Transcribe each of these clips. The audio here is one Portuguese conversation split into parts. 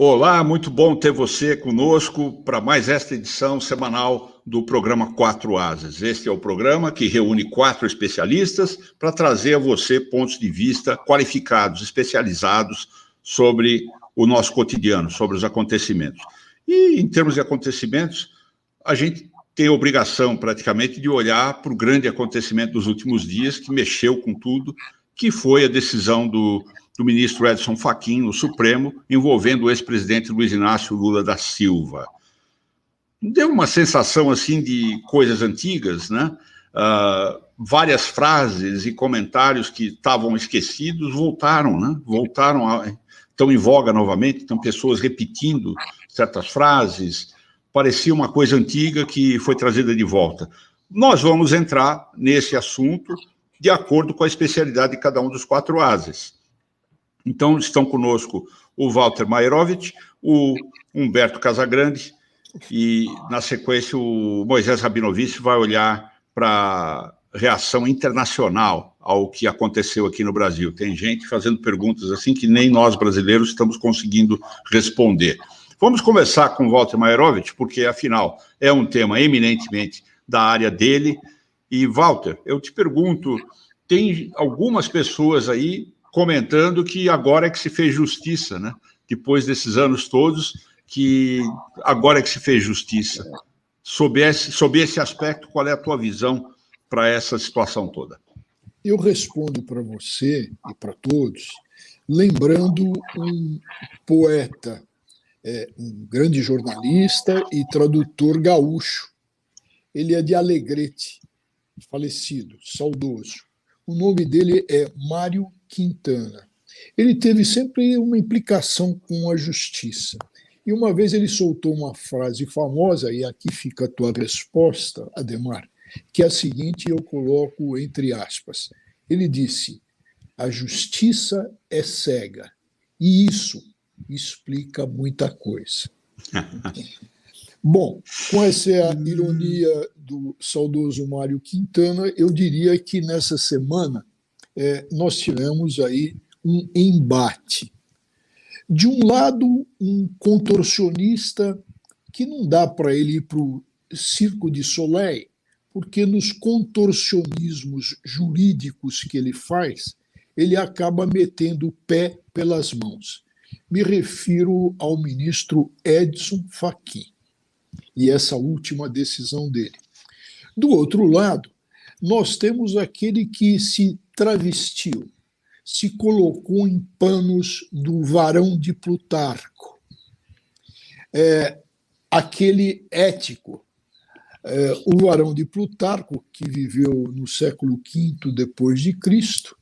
Olá, muito bom ter você conosco para mais esta edição semanal do programa Quatro Asas. Este é o programa que reúne 4 especialistas para trazer a você pontos de vista qualificados, especializados sobre o nosso cotidiano, sobre os acontecimentos. E, em termos de acontecimentos, a gente tem a obrigação, praticamente, de olhar para o grande acontecimento dos últimos dias, que mexeu com tudo, que foi a decisão do ministro Edson Fachin no Supremo, envolvendo o ex-presidente Luiz Inácio Lula da Silva. Deu uma sensação, assim, de coisas antigas, né? Várias frases e comentários que estavam esquecidos voltaram, né? Estão em voga novamente, estão pessoas repetindo certas frases. Parecia uma coisa antiga que foi trazida de volta. Nós vamos entrar nesse assunto de acordo com a especialidade de cada um dos 4 ases. Então, estão conosco o Walter Mairovich, o Humberto Casagrande e, na sequência, o Moisés Rabinovich vai olhar para a reação internacional ao que aconteceu aqui no Brasil. Tem gente fazendo perguntas assim que nem nós brasileiros estamos conseguindo responder. Vamos começar com o Walter Mairovich, porque, afinal, é um tema eminentemente da área dele. E, Walter, eu te pergunto, tem algumas pessoas aí comentando que agora é que se fez justiça, né? Depois desses anos todos, que agora é que se fez justiça. Sob esse aspecto, qual é a tua visão para essa situação toda? Eu respondo para você e para todos, lembrando um poeta, um grande jornalista e tradutor gaúcho. Ele é de Alegrete, falecido, saudoso. O nome dele é Mário Quintana. Ele teve sempre uma implicação com a justiça. E uma vez ele soltou uma frase famosa, e aqui fica a tua resposta, Adhemar, que é a seguinte, eu coloco entre aspas. Ele disse, a justiça é cega, e isso explica muita coisa. Bom, com essa ironia do saudoso Mário Quintana, eu diria que nessa semana nós tivemos aí um embate. De um lado, um contorcionista que não dá para ele ir para o Circo de Soleil, porque nos contorcionismos jurídicos que ele faz, ele acaba metendo o pé pelas mãos. Me refiro ao ministro Edson Fachin e essa última decisão dele. Do outro lado, nós temos aquele que se travestiu, se colocou em panos do varão de Plutarco, aquele ético, o varão de Plutarco, que viveu no século V depois de Cristo,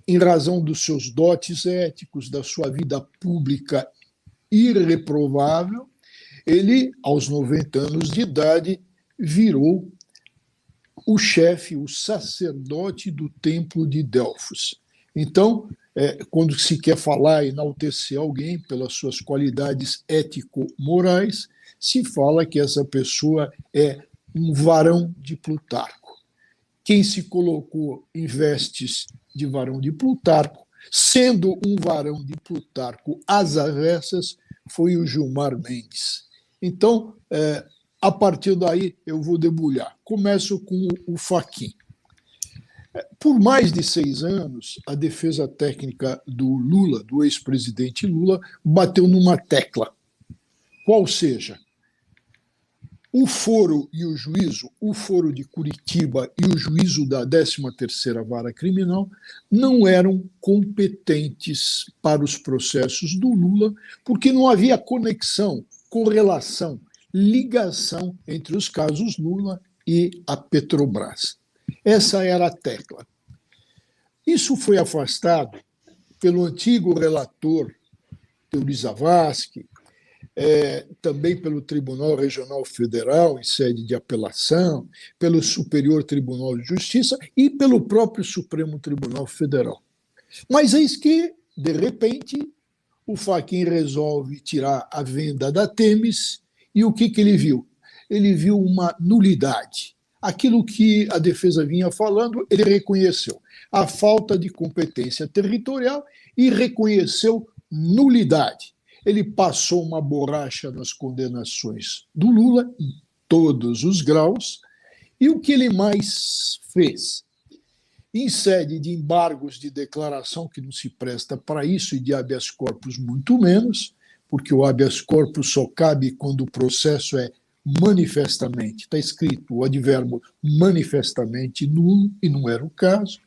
em razão dos seus dotes éticos, da sua vida pública irreprovável, ele, aos 90 anos de idade, virou o chefe, o sacerdote do templo de Delfos. Então, quando se quer falar e enaltecer alguém pelas suas qualidades ético-morais, se fala que essa pessoa é um varão de Plutarco. Quem se colocou em vestes de varão de Plutarco, sendo um varão de Plutarco às avessas, foi o Gilmar Mendes. Então, a partir daí, eu vou debulhar. Começo com o Fachin. Por mais de 6 anos, a defesa técnica do Lula, do ex-presidente Lula, bateu numa tecla. Qual seja, o foro e o juízo, o foro de Curitiba e o juízo da 13ª Vara Criminal, não eram competentes para os processos do Lula, porque não havia conexão, correlação, ligação entre os casos Lula e a Petrobras. Essa era a tecla. Isso foi afastado pelo antigo relator Teori Zavascki, também pelo Tribunal Regional Federal, em sede de apelação, pelo Superior Tribunal de Justiça e pelo próprio Supremo Tribunal Federal. Mas eis que, de repente, o Fachin resolve tirar a venda da Themis e o que ele viu? Ele viu uma nulidade. Aquilo que a defesa vinha falando, ele reconheceu a falta de competência territorial e reconheceu nulidade. ele passou uma borracha nas condenações do Lula, em todos os graus, e o que ele mais fez? Em sede de embargos de declaração, que não se presta para isso, e de habeas corpus muito menos, porque o habeas corpus só cabe quando o processo é manifestamente, está escrito o advérbio manifestamente nulo, e não era o caso.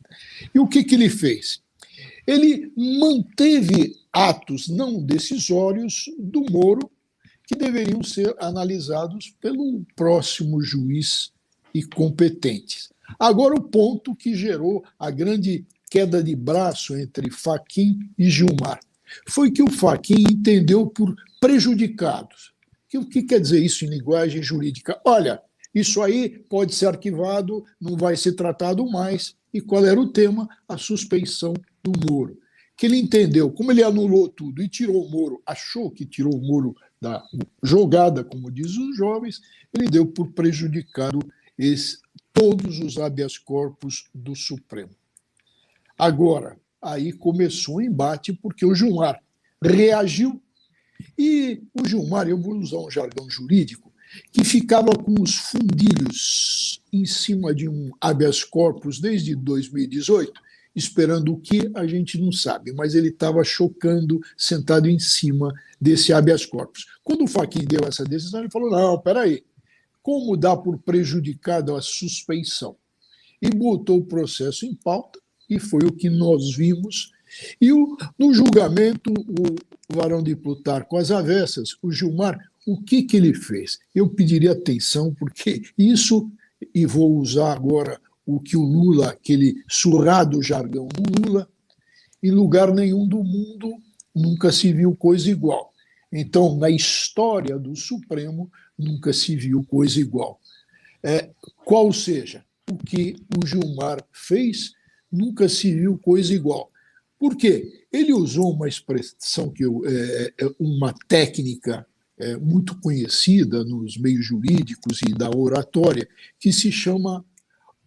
E o que ele fez? Ele manteve atos não decisórios do Moro que deveriam ser analisados pelo próximo juiz e competentes. Agora, o ponto que gerou a grande queda de braço entre Fachin e Gilmar foi que o Fachin entendeu por prejudicados. O que quer dizer isso em linguagem jurídica? Olha, isso aí pode ser arquivado, não vai ser tratado mais. E qual era o tema? A suspeição do Moro. Que ele entendeu, como ele anulou tudo e tirou o Moro, achou que tirou o Moro da jogada, como dizem os jovens, ele deu por prejudicado todos os habeas corpus do Supremo. Agora, aí começou o embate, porque o Gilmar reagiu, e o Gilmar, eu vou usar um jargão jurídico, que ficava com os fundilhos em cima de um habeas corpus desde 2018, esperando o que a gente não sabe, mas ele estava chocando, sentado em cima desse habeas corpus. Quando o Fachin deu essa decisão, ele falou, não, peraí, como dá por prejudicado a suspeição? E botou o processo em pauta, e foi o que nós vimos. E no julgamento, o varão de Plutarco às avessas, o Gilmar, o que ele fez? Eu pediria atenção, porque isso, e vou usar agora o que o Lula, aquele surrado jargão do Lula, em lugar nenhum do mundo nunca se viu coisa igual. Então, na história do Supremo, nunca se viu coisa igual. Qual seja, o que o Gilmar fez, nunca se viu coisa igual. Por quê? Ele usou uma expressão, uma técnica muito conhecida nos meios jurídicos e da oratória, que se chama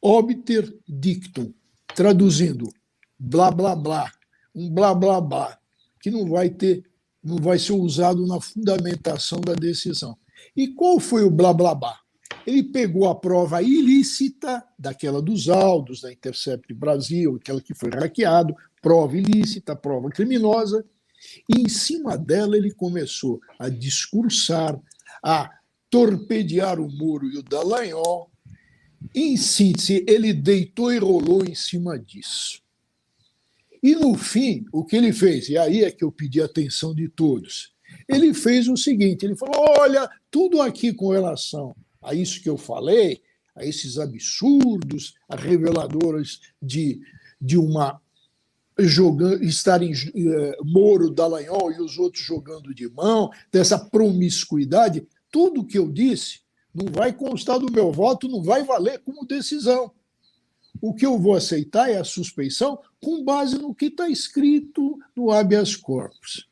obter dictum, traduzindo blá, blá, blá, um blá, blá, blá, que não vai ser usado na fundamentação da decisão. E qual foi o blá, blá, blá? Ele pegou a prova ilícita, daquela dos autos, da Intercept Brasil, aquela que foi hackeado, prova ilícita, prova criminosa, e em cima dela ele começou a discursar, a torpedear o Moro e o Dallagnol. Em síntese, ele deitou e rolou em cima disso. E, no fim, o que ele fez, e aí é que eu pedi a atenção de todos, ele fez o seguinte, ele falou, olha, tudo aqui com relação a isso que eu falei, a esses absurdos, a reveladoras de uma estarem Moro, Dallagnol e os outros jogando de mão, dessa promiscuidade, tudo que eu disse não vai constar do meu voto, não vai valer como decisão. O que eu vou aceitar é a suspeição com base no que está escrito no habeas corpus.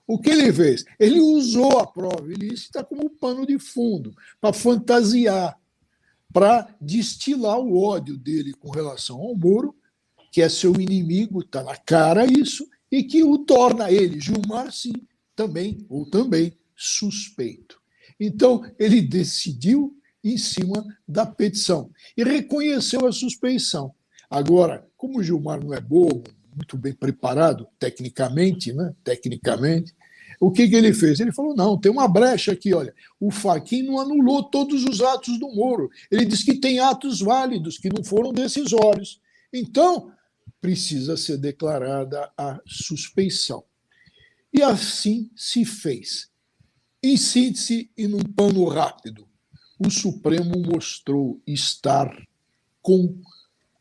O que ele fez? Ele usou a prova ilícita como pano de fundo, para fantasiar, para destilar o ódio dele com relação ao Moro, que é seu inimigo, está na cara isso, e que o torna ele, Gilmar, sim, também suspeito. Então, ele decidiu em cima da petição e reconheceu a suspeição. Agora, como o Gilmar não é bobo, muito bem preparado tecnicamente, o que ele fez? Ele falou, não, tem uma brecha aqui, olha, o Fachin não anulou todos os atos do Moro, ele diz que tem atos válidos, que não foram decisórios. Então, precisa ser declarada a suspeição. E assim se fez. Em síntese e num pano rápido, o Supremo mostrou estar com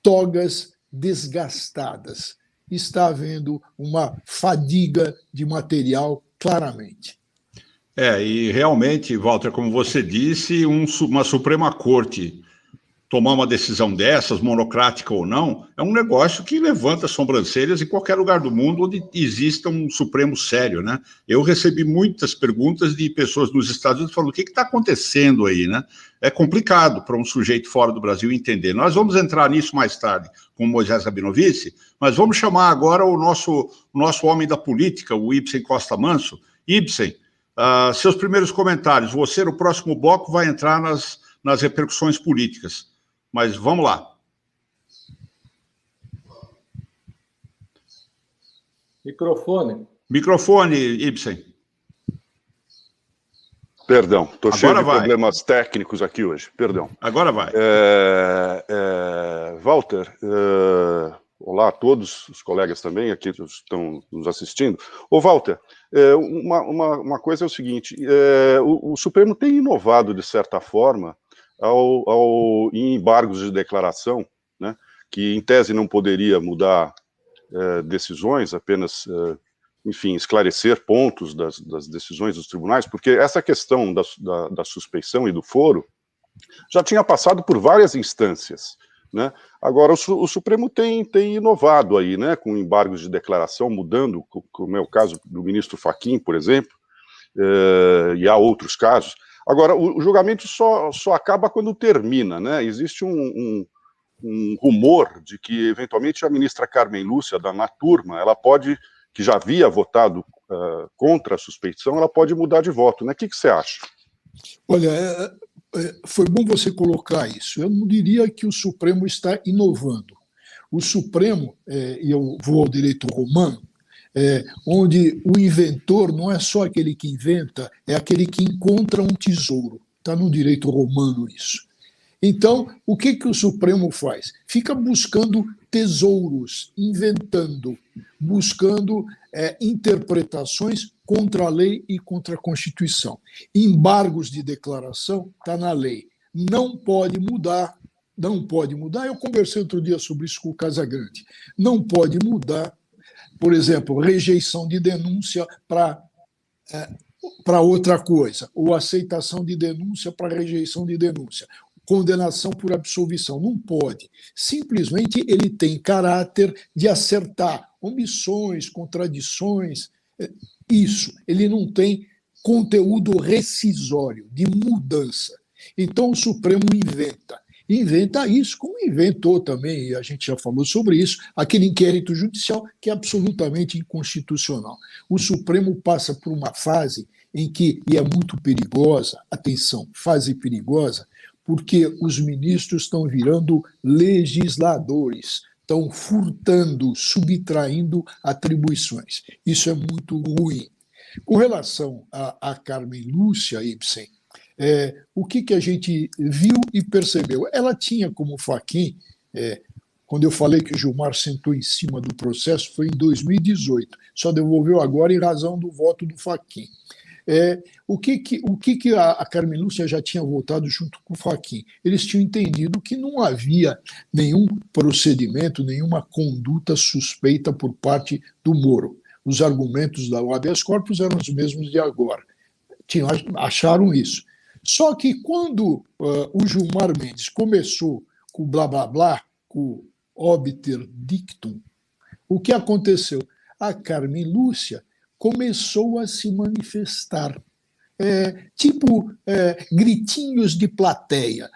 togas desgastadas. Está havendo uma fadiga de material, claramente. E realmente, Walter, como você disse, uma Suprema Corte tomar uma decisão dessas, monocrática ou não, é um negócio que levanta sobrancelhas em qualquer lugar do mundo onde exista um Supremo sério, né? Eu recebi muitas perguntas de pessoas nos Estados Unidos falando o que está acontecendo aí, né? É complicado para um sujeito fora do Brasil entender. Nós vamos entrar nisso mais tarde com o Moisés Rabinovitch, mas vamos chamar agora o nosso homem da política, o Ibsen Costa Manso, Ibsen, seus primeiros comentários. Você, no próximo bloco, vai entrar nas repercussões políticas. Mas vamos lá. Microfone, Ibsen. Perdão, estou cheio de problemas técnicos aqui hoje, perdão. Agora vai. Walter, olá a todos os colegas também aqui que estão nos assistindo. Ô Walter, uma coisa é o seguinte, o Supremo tem inovado de certa forma em embargos de declaração, né, que em tese não poderia mudar decisões, apenas... enfim, esclarecer pontos das decisões dos tribunais, porque essa questão da suspeição e do foro já tinha passado por várias instâncias, né? Agora, o Supremo tem inovado aí, né, com embargos de declaração, mudando, como é o caso do ministro Fachin, por exemplo, e há outros casos. Agora, o julgamento só acaba quando termina, né? Existe um rumor de que, eventualmente, a ministra Carmen Lúcia, da Naturma, ela pode... que já havia votado contra a suspeição, ela pode mudar de voto, né? O que você acha? Olha, foi bom você colocar isso. Eu não diria que o Supremo está inovando. O Supremo, e eu vou ao direito romano, onde o inventor não é só aquele que inventa, é aquele que encontra um tesouro. Está no direito romano isso. Então, o que o Supremo faz? Fica buscando tesouros, inventando, buscando interpretações contra a lei e contra a Constituição. Embargos de declaração está na lei. Não pode mudar, não pode mudar. Eu conversei outro dia sobre isso com o Casagrande. Não pode mudar, por exemplo, rejeição de denúncia para outra coisa, ou aceitação de denúncia para rejeição de denúncia. Condenação por absolvição. Não pode. Simplesmente ele tem caráter de acertar omissões, contradições. Isso. Ele não tem conteúdo rescisório, de mudança. Então o Supremo inventa isso, como inventou também, e a gente já falou sobre isso, aquele inquérito judicial que é absolutamente inconstitucional. O Supremo passa por uma fase em que, e é muito perigosa, atenção, fase perigosa, porque os ministros estão virando legisladores, estão furtando, subtraindo atribuições. Isso é muito ruim. Com relação a Carmen Lúcia Ibsen, o que a gente viu e percebeu? Ela tinha como Fachin, quando eu falei que o Gilmar sentou em cima do processo, foi em 2018, só devolveu agora em razão do voto do Fachin. O que a Carmen Lúcia já tinha votado junto com o Fachin? Eles tinham entendido que não havia nenhum procedimento, nenhuma conduta suspeita por parte do Moro. Os argumentos da habeas corpus eram os mesmos de agora. Acharam isso. Só que quando o Gilmar Mendes começou com o blá blá blá, com o obter dictum, o que aconteceu? A Carmen Lúcia começou a se manifestar, gritinhos de plateia.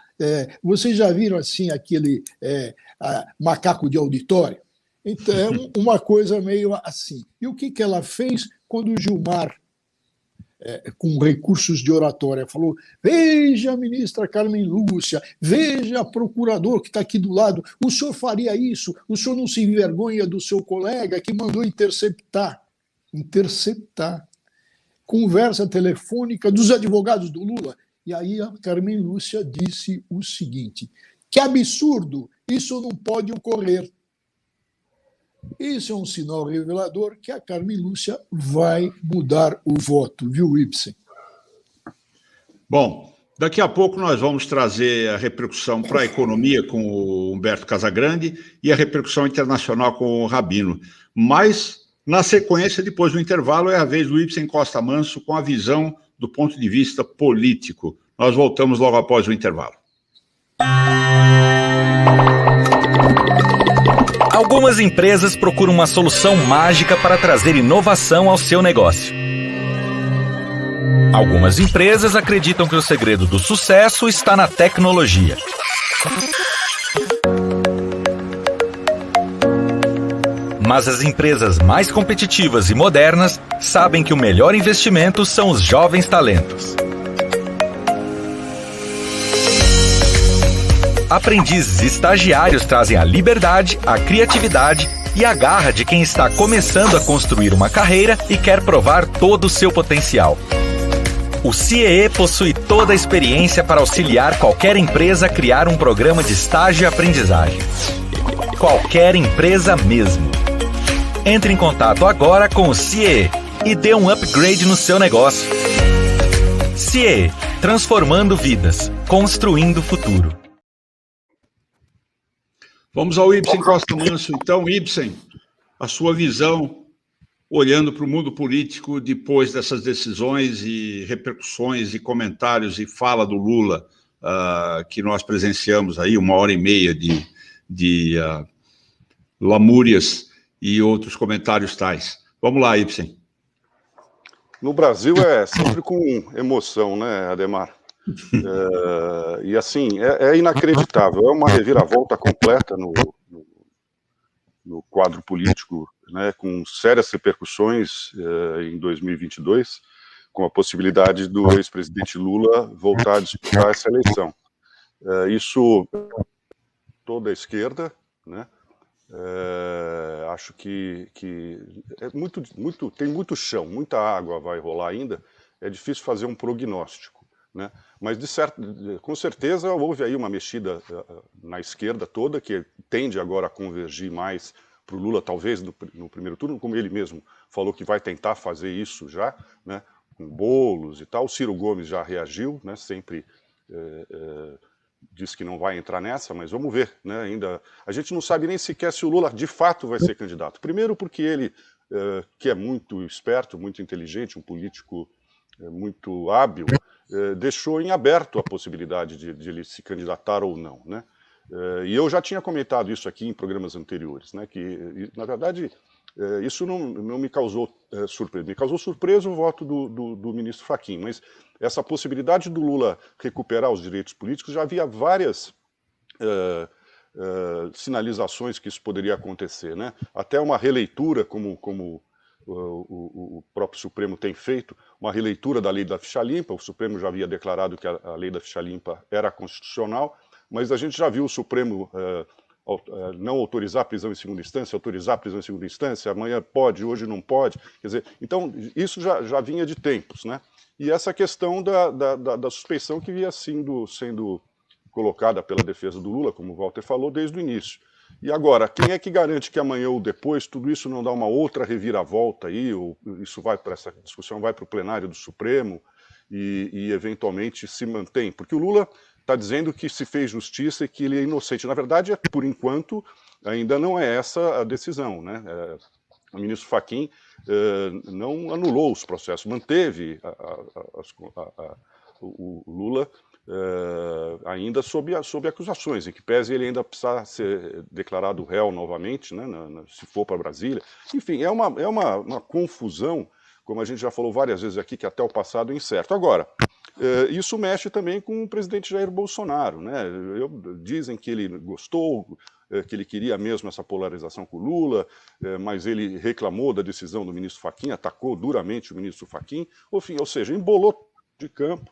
Vocês já viram assim aquele macaco de auditório? Então, é uma coisa meio assim. E o que ela fez quando o Gilmar, com recursos de oratória, falou: veja a ministra Carmen Lúcia, veja a procurador que está aqui do lado, o senhor faria isso? O senhor não se envergonha do seu colega que mandou interceptar conversa telefônica dos advogados do Lula? E aí a Carmen Lúcia disse o seguinte: que absurdo, isso não pode ocorrer. Isso é um sinal revelador que a Carmen Lúcia vai mudar o voto, viu, Ibsen? Bom, daqui a pouco nós vamos trazer a repercussão para a economia com o Humberto Casagrande e a repercussão internacional com o Rabino. Mas, na sequência, depois do intervalo, é a vez do Ibsen Costa Manso com a visão do ponto de vista político. Nós voltamos logo após o intervalo. Algumas empresas procuram uma solução mágica para trazer inovação ao seu negócio. Algumas empresas acreditam que o segredo do sucesso está na tecnologia. Mas as empresas mais competitivas e modernas sabem que o melhor investimento são os jovens talentos. Aprendizes e estagiários trazem a liberdade, a criatividade e a garra de quem está começando a construir uma carreira e quer provar todo o seu potencial. O CIEE possui toda a experiência para auxiliar qualquer empresa a criar um programa de estágio e aprendizagem. Qualquer empresa mesmo. Entre em contato agora com o CIEE e dê um upgrade no seu negócio. CIEE, transformando vidas, construindo futuro. Vamos ao Ibsen Costa Manso, então. Ibsen, a sua visão, olhando para o mundo político depois dessas decisões e repercussões e comentários e fala do Lula, que nós presenciamos aí, 1h30 de lamúrias e outros comentários tais. Vamos lá, Ibsen. No Brasil é sempre com emoção, né, Ademar? E assim, é inacreditável, é uma reviravolta completa no quadro político, né, com sérias repercussões em 2022, com a possibilidade do ex-presidente Lula voltar a disputar essa eleição. Isso, toda a esquerda, né, acho que tem muito chão, muita água vai rolar ainda, é difícil fazer um prognóstico, né? Mas, com certeza, houve aí uma mexida na esquerda toda, que tende agora a convergir mais para o Lula, talvez no primeiro turno, como ele mesmo falou que vai tentar fazer isso já, né, com bolos e tal. O Ciro Gomes já reagiu, né, sempre disse que não vai entrar nessa, mas vamos ver, né, ainda. A gente não sabe nem sequer se o Lula de fato vai ser candidato. Primeiro porque ele, que é muito esperto, muito inteligente, um político muito hábil, deixou em aberto a possibilidade de ele se candidatar ou não, né? E eu já tinha comentado isso aqui em programas anteriores, né? Que, na verdade, isso não me causou surpresa. Me causou surpresa o voto do ministro Fachin, mas essa possibilidade do Lula recuperar os direitos políticos, já havia várias sinalizações que isso poderia acontecer, né? Até uma releitura, como o próprio Supremo tem feito, uma releitura da lei da ficha limpa. O Supremo já havia declarado que a lei da ficha limpa era constitucional, mas a gente já viu o Supremo não autorizar a prisão em segunda instância, autorizar a prisão em segunda instância, amanhã pode, hoje não pode. Quer dizer, então, isso já vinha de tempos, né? E essa questão da suspeição que vinha sendo colocada pela defesa do Lula, como o Walter falou, desde o início. E agora, quem é que garante que amanhã ou depois tudo isso não dá uma outra reviravolta aí, ou essa discussão vai para o plenário do Supremo e eventualmente se mantém? Porque o Lula está dizendo que se fez justiça e que ele é inocente. Na verdade, por enquanto, ainda não é essa a decisão, né? O ministro Fachin não anulou os processos, manteve o Lula ainda sob acusações, em que pese ele ainda precisar ser declarado réu novamente, né, se for para Brasília. Enfim, é uma confusão, como a gente já falou várias vezes aqui, que até o passado é incerto. Agora, isso mexe também com o presidente Jair Bolsonaro, né? Dizem que ele gostou, que ele queria mesmo essa polarização com o Lula, mas ele reclamou da decisão do ministro Fachin, atacou duramente o ministro Fachin, ou seja, embolou de campo,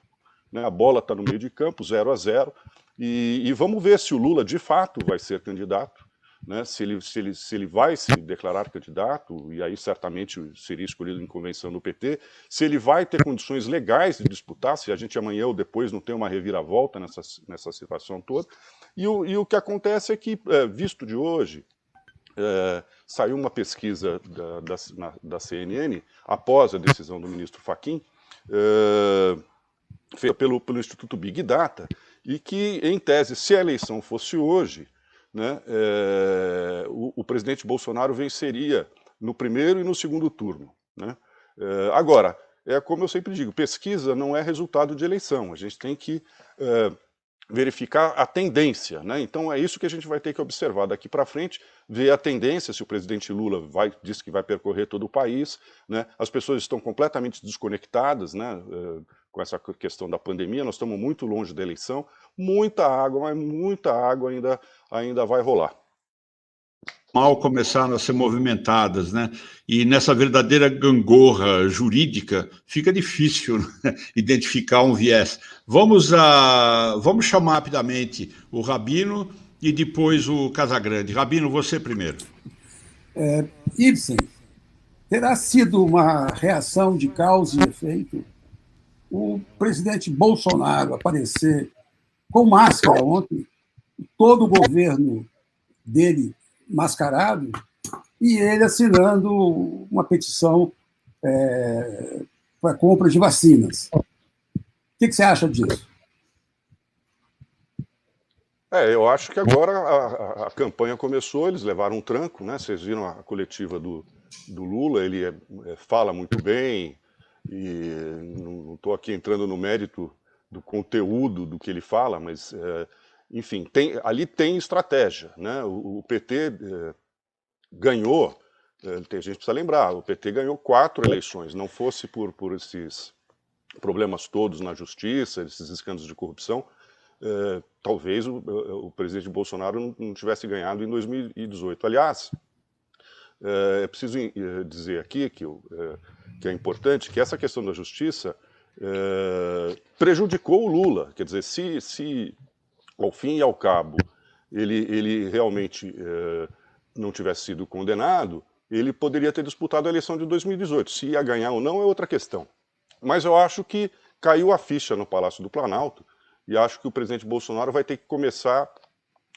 né? A bola está no meio de campo, 0-0, e vamos ver se o Lula de fato vai ser candidato, né? Se ele vai se declarar candidato, e aí certamente seria escolhido em convenção do PT, se ele vai ter condições legais de disputar, se a gente amanhã ou depois não tem uma reviravolta nessa situação toda. E o que acontece é que, visto de hoje, saiu uma pesquisa da CNN, após a decisão do ministro Fachin, feita pelo Instituto Big Data, e que, em tese, se a eleição fosse hoje, né, o presidente Bolsonaro venceria no primeiro e no segundo turno, né? Agora, como eu sempre digo, pesquisa não é resultado de eleição, a gente tem que verificar a tendência, né? Então é isso que a gente vai ter que observar daqui para frente, ver a tendência, se o presidente Lula diz que vai percorrer todo o país, né? As pessoas estão completamente desconectadas, né, com essa questão da pandemia, nós estamos muito longe da eleição, muita água, mas muita água ainda vai rolar. mal começaram a ser movimentadas, né? E nessa verdadeira gangorra jurídica fica difícil, né, identificar um viés. Vamos chamar rapidamente o Rabino e depois o Casagrande. Rabino, você primeiro. Ibsen, terá sido uma reação de causa e efeito o presidente Bolsonaro aparecer com máscara ontem, todo o governo dele mascarado, e ele assinando uma petição para compra de vacinas. O que você acha disso? Eu acho que agora a campanha começou, eles levaram um tranco, né? Vocês viram a coletiva do Lula, ele fala muito bem, e não estou aqui entrando no mérito do conteúdo do que ele fala, mas, enfim, ali tem estratégia, né? O PT ganhou, a gente precisa lembrar, o PT ganhou 4 eleições, não fosse por esses problemas todos na justiça, esses escândalos de corrupção, talvez o presidente Bolsonaro não tivesse ganhado em 2018. Aliás, é preciso dizer aqui que é importante que essa questão da justiça prejudicou o Lula. Quer dizer, se ao fim e ao cabo ele realmente não tivesse sido condenado, ele poderia ter disputado a eleição de 2018. Se ia ganhar ou não é outra questão. Mas eu acho que caiu a ficha no Palácio do Planalto, e acho que o presidente Bolsonaro vai ter que começar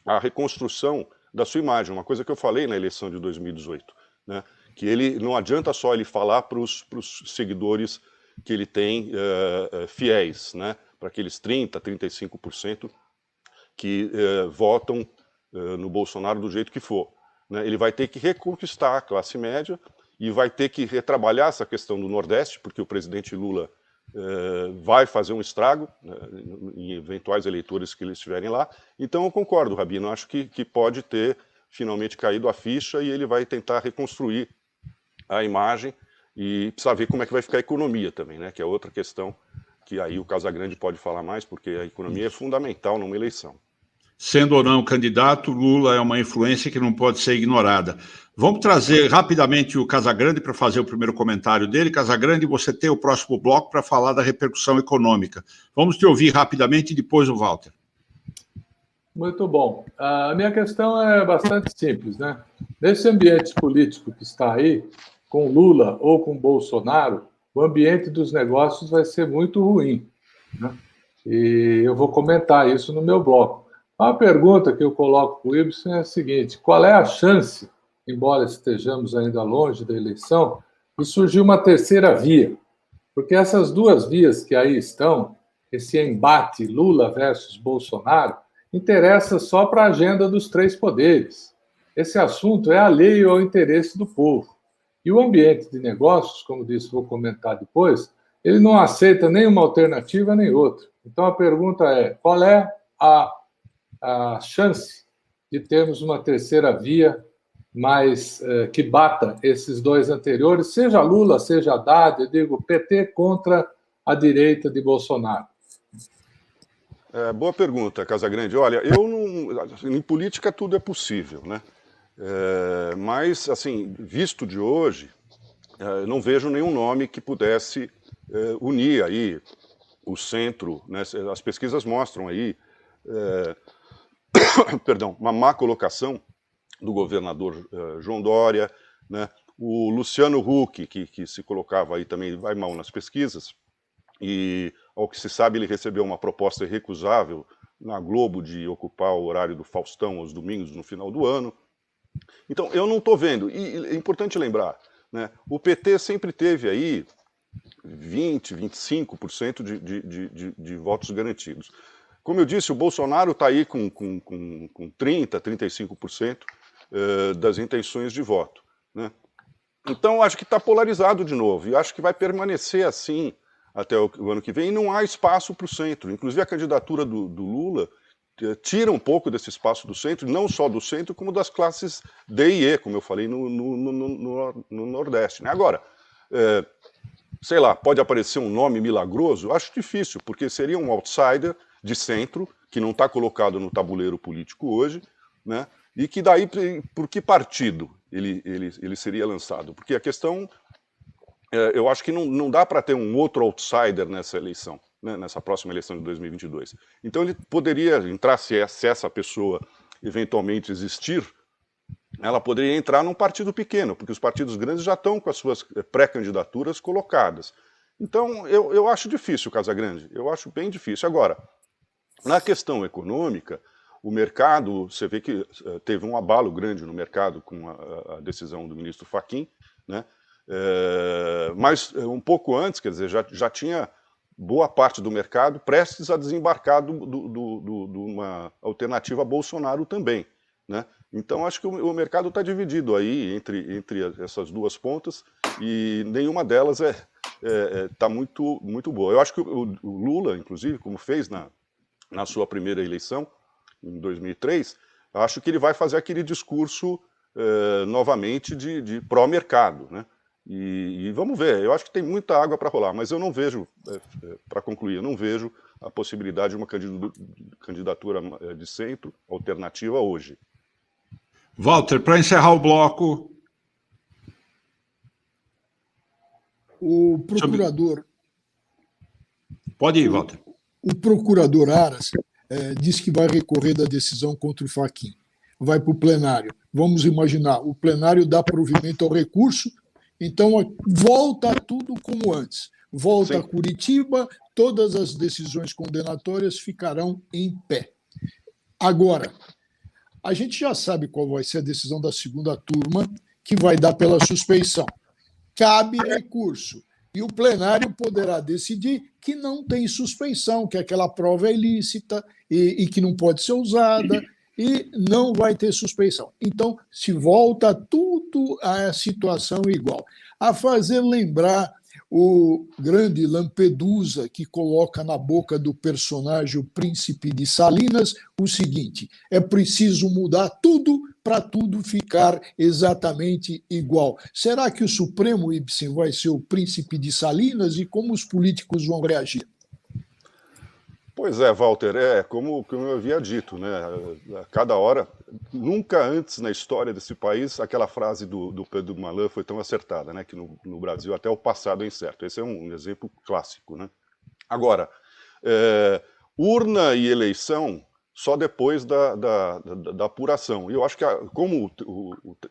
a reconstrução da sua imagem, uma coisa que eu falei na eleição de 2018, né? Que ele não adianta só ele falar para os seguidores que ele tem fiéis, né? Para aqueles 30%, 35% que votam no Bolsonaro do jeito que for, né? Ele vai ter que reconquistar a classe média e vai ter que retrabalhar essa questão do Nordeste, porque o presidente Lula vai fazer um estrago, né, em eventuais eleitores que eles estiverem lá. Então eu concordo, Rabino, acho que pode ter finalmente caído a ficha e ele vai tentar reconstruir a imagem e precisa ver como é que vai ficar a economia também, né, que é outra questão que aí o Casagrande pode falar mais, porque a economia é fundamental numa eleição. Sendo ou não candidato, Lula é uma influência que não pode ser ignorada. Vamos trazer rapidamente o Casagrande para fazer o primeiro comentário dele. Casagrande, você tem o próximo bloco para falar da repercussão econômica. Vamos te ouvir rapidamente e depois o Walter. Muito bom. A minha questão é bastante simples, né? Nesse ambiente político que está aí, com Lula ou com Bolsonaro, o ambiente dos negócios vai ser muito ruim, né? E eu vou comentar isso no meu bloco. A pergunta que eu coloco para o Ibsen é a seguinte: qual é a chance, embora estejamos ainda longe da eleição, de surgir uma terceira via? Porque essas duas vias que aí estão, esse embate Lula versus Bolsonaro, interessa só para a agenda dos 3 poderes. Esse assunto é alheio ao interesse do povo. E o ambiente de negócios, como disse, vou comentar depois, ele não aceita nenhuma alternativa nem outra. Então a pergunta é: qual é a chance de termos uma terceira via mais que bata esses 2 anteriores, seja Lula, seja Haddad, eu digo PT contra a direita de Bolsonaro? Boa pergunta, Casagrande. Olha, em política tudo é possível, né? Mas, assim, visto de hoje, não vejo nenhum nome que pudesse unir aí o centro, né? As pesquisas mostram aí perdão, uma má colocação do governador João Dória, né? O Luciano Huck, que se colocava aí também, vai mal nas pesquisas, e ao que se sabe ele recebeu uma proposta irrecusável na Globo de ocupar o horário do Faustão aos domingos no final do ano. Então eu não estou vendo, e é importante lembrar, né? O PT sempre teve aí 20%, 25% de votos garantidos. Como eu disse, o Bolsonaro está aí com 30%, 35% das intenções de voto, né? Então, acho que está polarizado de novo, e acho que vai permanecer assim até o ano que vem, e não há espaço para o centro. Inclusive, a candidatura do Lula tira um pouco desse espaço do centro, não só do centro, como das classes D e E, como eu falei no Nordeste, né? Agora, sei lá, pode aparecer um nome milagroso? Acho difícil, porque seria um outsider de centro, que não está colocado no tabuleiro político hoje, né? E que daí, por que partido ele seria lançado? Porque a questão, eu acho que não dá para ter um outro outsider nessa eleição, né, nessa próxima eleição de 2022. Então ele poderia entrar, se essa pessoa eventualmente existir, ela poderia entrar num partido pequeno, porque os partidos grandes já estão com as suas pré-candidaturas colocadas. Então, eu acho difícil o Casagrande, eu acho bem difícil. Agora, na questão econômica, o mercado, você vê que teve um abalo grande no mercado com a decisão do ministro Fachin, né? Mas um pouco antes, quer dizer, já tinha boa parte do mercado prestes a desembarcar de uma alternativa a Bolsonaro também, né? Então, acho que o mercado está dividido aí entre essas duas pontas e nenhuma delas está muito, muito boa. Eu acho que o Lula, inclusive, como fez na sua primeira eleição, em 2003, acho que ele vai fazer aquele discurso novamente de pró-mercado, né? E vamos ver, eu acho que tem muita água para rolar, mas eu não vejo, para concluir, eu não vejo a possibilidade de uma candidatura de centro alternativa hoje. Walter, para encerrar o bloco... O procurador... Pode ir, Walter. O procurador Aras diz que vai recorrer da decisão contra o Fachin. Vai para o plenário. Vamos imaginar, o plenário dá provimento ao recurso, então volta tudo como antes. Volta Sim. a Curitiba, todas as decisões condenatórias ficarão em pé. Agora, a gente já sabe qual vai ser a decisão da segunda turma, que vai dar pela suspeição. Cabe recurso. E o plenário poderá decidir que não tem suspeição, que aquela prova é ilícita e que não pode ser usada, e não vai ter suspeição. Então, se volta tudo à situação igual. A fazer lembrar o grande Lampedusa, que coloca na boca do personagem o Príncipe de Salinas o seguinte: é preciso mudar tudo para tudo ficar exatamente igual. Será que o Supremo, Ibsen, vai ser o Príncipe de Salinas e como os políticos vão reagir? Pois é, Walter, como eu havia dito, né? A cada hora, nunca antes na história desse país, aquela frase do Pedro Malan foi tão acertada, né? Que no Brasil até o passado é incerto. Esse é um exemplo clássico, né? Agora, urna e eleição só depois da apuração. E eu acho que, como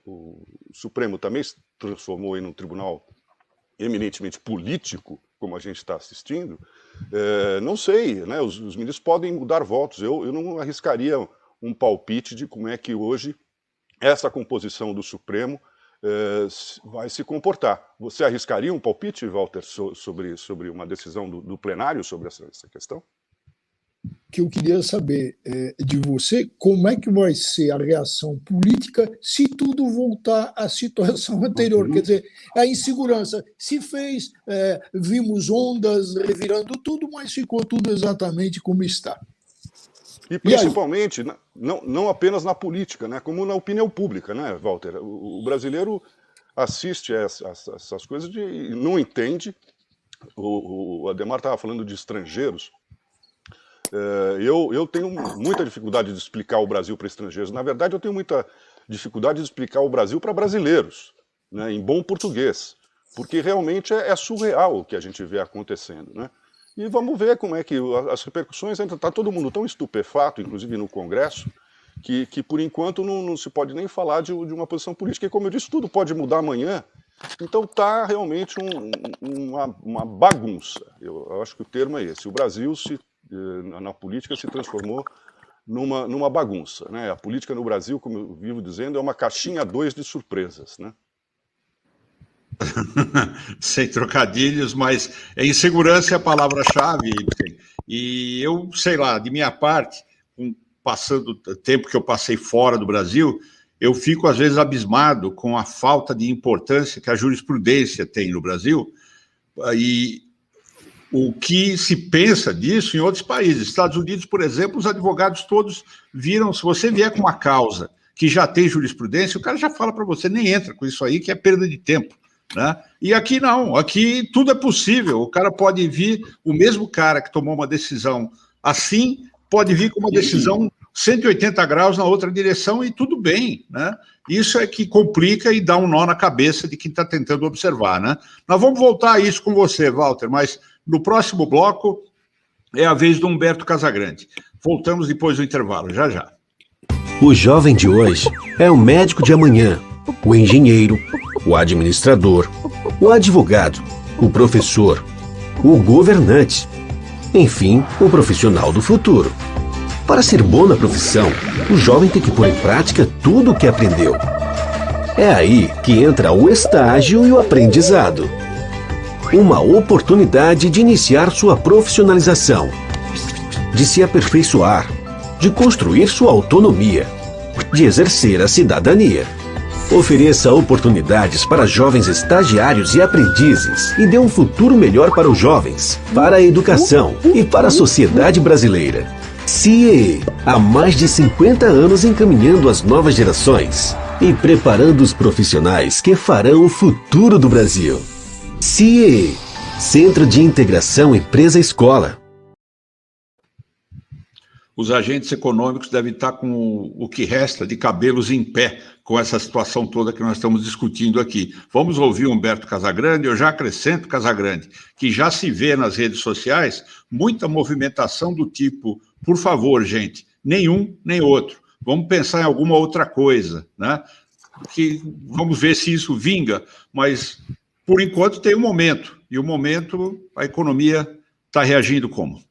o Supremo também se transformou em um tribunal eminentemente político, como a gente está assistindo, não sei, né? Os ministros podem mudar votos. Eu não arriscaria um palpite de como é que hoje essa composição do Supremo vai se comportar. Você arriscaria um palpite, Walter, sobre uma decisão do plenário sobre essa questão? Que eu queria saber de você, como é que vai ser a reação política se tudo voltar à situação anterior? Quer dizer, a insegurança se fez, vimos ondas revirando tudo, mas ficou tudo exatamente como está. E principalmente, não apenas na política, né, como na opinião pública, né, Walter? O brasileiro assiste a essas coisas e não entende. O Adhemar estava falando de estrangeiros. Eu tenho muita dificuldade de explicar o Brasil para estrangeiros. Na verdade, eu tenho muita dificuldade de explicar o Brasil para brasileiros, né, em bom português, porque realmente é surreal o que a gente vê acontecendo, né? E vamos ver como é que as repercussões, está todo mundo tão estupefato, inclusive no Congresso, que por enquanto não se pode nem falar de uma posição política. E como eu disse, tudo pode mudar amanhã. Então está realmente uma bagunça. Eu acho que o termo é esse. O Brasil, na política, se transformou numa bagunça, né? A política no Brasil, como eu vivo dizendo, é uma caixinha 2 de surpresas, né? Sem trocadilhos, mas insegurança é a palavra-chave. E eu, sei lá, de minha parte, passando o tempo que eu passei fora do Brasil, eu fico, às vezes, abismado com a falta de importância que a jurisprudência tem no Brasil e o que se pensa disso em outros países. Estados Unidos, por exemplo, os advogados todos viram, se você vier com uma causa que já tem jurisprudência, o cara já fala para você, nem entra com isso aí, que é perda de tempo, né? E aqui não, aqui tudo é possível. O cara pode vir, o mesmo cara que tomou uma decisão assim, pode vir com uma decisão 180 graus na outra direção e tudo bem, né? Isso é que complica e dá um nó na cabeça de quem está tentando observar, né? Nós vamos voltar a isso com você, Walter, mas no próximo bloco é a vez do Humberto Casagrande. Voltamos depois do intervalo, já já. O jovem de hoje é o médico de amanhã, o engenheiro, o administrador, o advogado, o professor, o governante, enfim, o profissional do futuro. Para ser bom na profissão, o jovem tem que pôr em prática tudo o que aprendeu. É aí que entra o estágio e o aprendizado. Uma oportunidade de iniciar sua profissionalização, de se aperfeiçoar, de construir sua autonomia, de exercer a cidadania. Ofereça oportunidades para jovens estagiários e aprendizes e dê um futuro melhor para os jovens, para a educação e para a sociedade brasileira. CIEE, há mais de 50 anos encaminhando as novas gerações e preparando os profissionais que farão o futuro do Brasil. CIEE, Centro de Integração Empresa-Escola. Os agentes econômicos devem estar com o que resta de cabelos em pé com essa situação toda que nós estamos discutindo aqui. Vamos ouvir o Humberto Casagrande. Eu já acrescento, Casagrande, que já se vê nas redes sociais muita movimentação do tipo, por favor, gente, nenhum nem outro. Vamos pensar em alguma outra coisa, né? Vamos ver se isso vinga, mas, por enquanto, tem um momento. E o momento, a economia está reagindo como?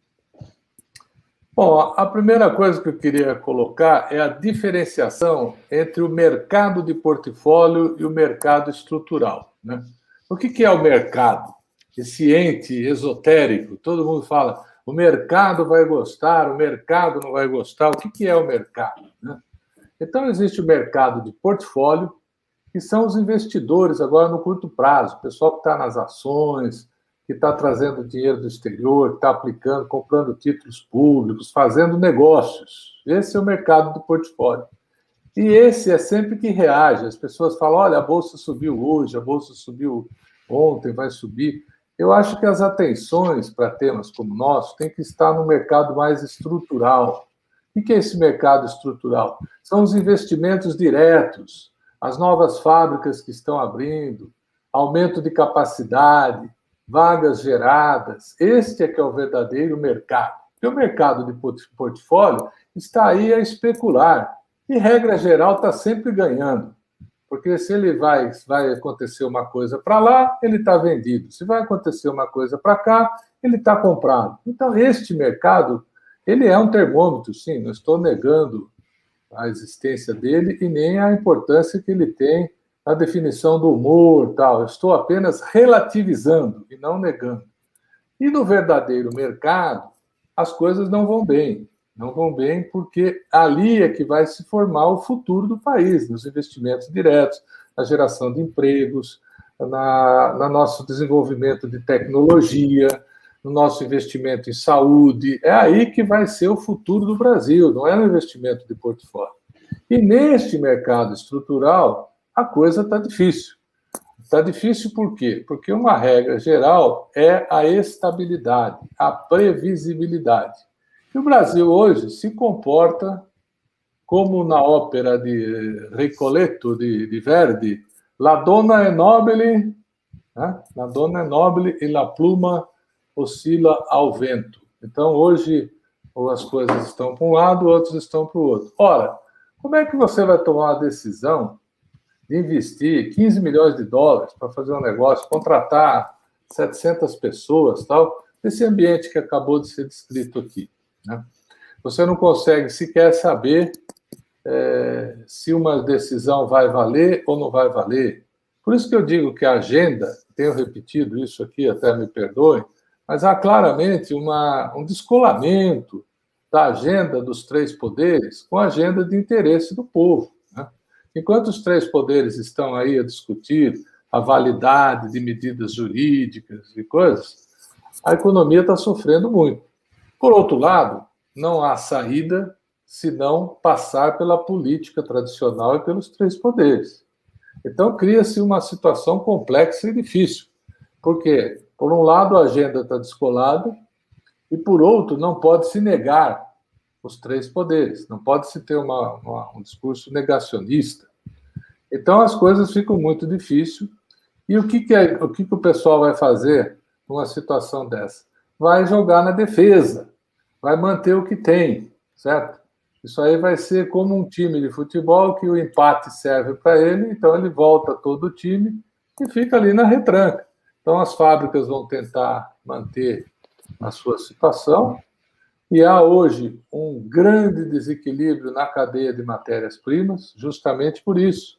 Bom, a primeira coisa que eu queria colocar é a diferenciação entre o mercado de portfólio e o mercado estrutural, né? O que é o mercado? Esse ente esotérico, todo mundo fala, o mercado vai gostar, o mercado não vai gostar. O que é o mercado, né? Então, existe o mercado de portfólio, que são os investidores agora no curto prazo, o pessoal que está nas ações, que está trazendo dinheiro do exterior, que está aplicando, comprando títulos públicos, fazendo negócios. Esse é o mercado do portfólio. E esse é sempre que reage. As pessoas falam, olha, a Bolsa subiu hoje, a Bolsa subiu ontem, vai subir. Eu acho que as atenções para temas como o nosso têm que estar no mercado mais estrutural. O que é esse mercado estrutural? São os investimentos diretos, as novas fábricas que estão abrindo, aumento de capacidade, vagas geradas. Este é que é o verdadeiro mercado. Porque o mercado de portfólio está aí a especular. E, regra geral, está sempre ganhando. Porque se ele vai acontecer uma coisa para lá, ele está vendido. Se vai acontecer uma coisa para cá, ele está comprado. Então, este mercado, ele é um termômetro, sim. Não estou negando a existência dele e nem a importância que ele tem na definição do humor, tal. Eu estou apenas relativizando e não negando. E no verdadeiro mercado, as coisas não vão bem. Não vão bem porque ali é que vai se formar o futuro do país, nos investimentos diretos, na geração de empregos, no nosso desenvolvimento de tecnologia, no nosso investimento em saúde. É aí que vai ser o futuro do Brasil, não é no investimento de portfólio. E neste mercado estrutural, a coisa está difícil. Está difícil por quê? Porque uma regra geral é a estabilidade, a previsibilidade. E o Brasil hoje se comporta como na ópera de Rigoletto, de Verdi, La donna è nobile, né? La donna è nobile e la pluma oscila ao vento. Então, hoje, as coisas estão para um lado, outros estão para o outro. Ora, como é que você vai tomar uma decisão de investir 15 milhões de dólares para fazer um negócio, contratar 700 pessoas, tal, nesse ambiente que acabou de ser descrito aqui, né? Você não consegue sequer saber se uma decisão vai valer ou não vai valer. Por isso que eu digo que a agenda, tenho repetido isso aqui, até me perdoem, mas há claramente um descolamento da agenda dos três poderes com a agenda de interesse do povo, né? Enquanto os três poderes estão aí a discutir a validade de medidas jurídicas e coisas, a economia está sofrendo muito. Por outro lado, não há saída se não passar pela política tradicional e pelos três poderes. Então, cria-se uma situação complexa e difícil, porque, por um lado, a agenda está descolada e, por outro, não pode se negar os três poderes. Não pode se ter um discurso negacionista. Então, as coisas ficam muito difíceis. E o que o pessoal vai fazer numa situação dessa? Vai jogar na defesa, vai manter o que tem, certo? Isso aí vai ser como um time de futebol que o empate serve para ele, então ele volta todo o time e fica ali na retranca. Então, as fábricas vão tentar manter a sua situação, e há hoje um grande desequilíbrio na cadeia de matérias-primas, justamente por isso.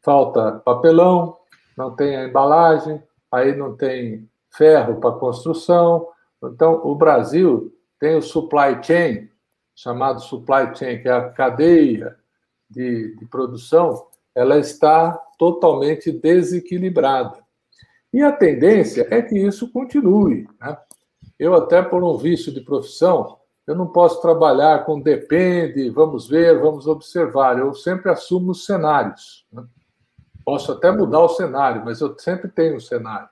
Falta papelão, não tem a embalagem, aí não tem ferro para construção. Então, o Brasil tem o supply chain, chamado supply chain, que é a cadeia de produção, ela está totalmente desequilibrada. E a tendência é que isso continue, né? Eu, até por um vício de profissão, eu não posso trabalhar com depende, vamos ver, vamos observar. Eu sempre assumo os cenários, né? Posso até mudar o cenário, mas eu sempre tenho um cenário.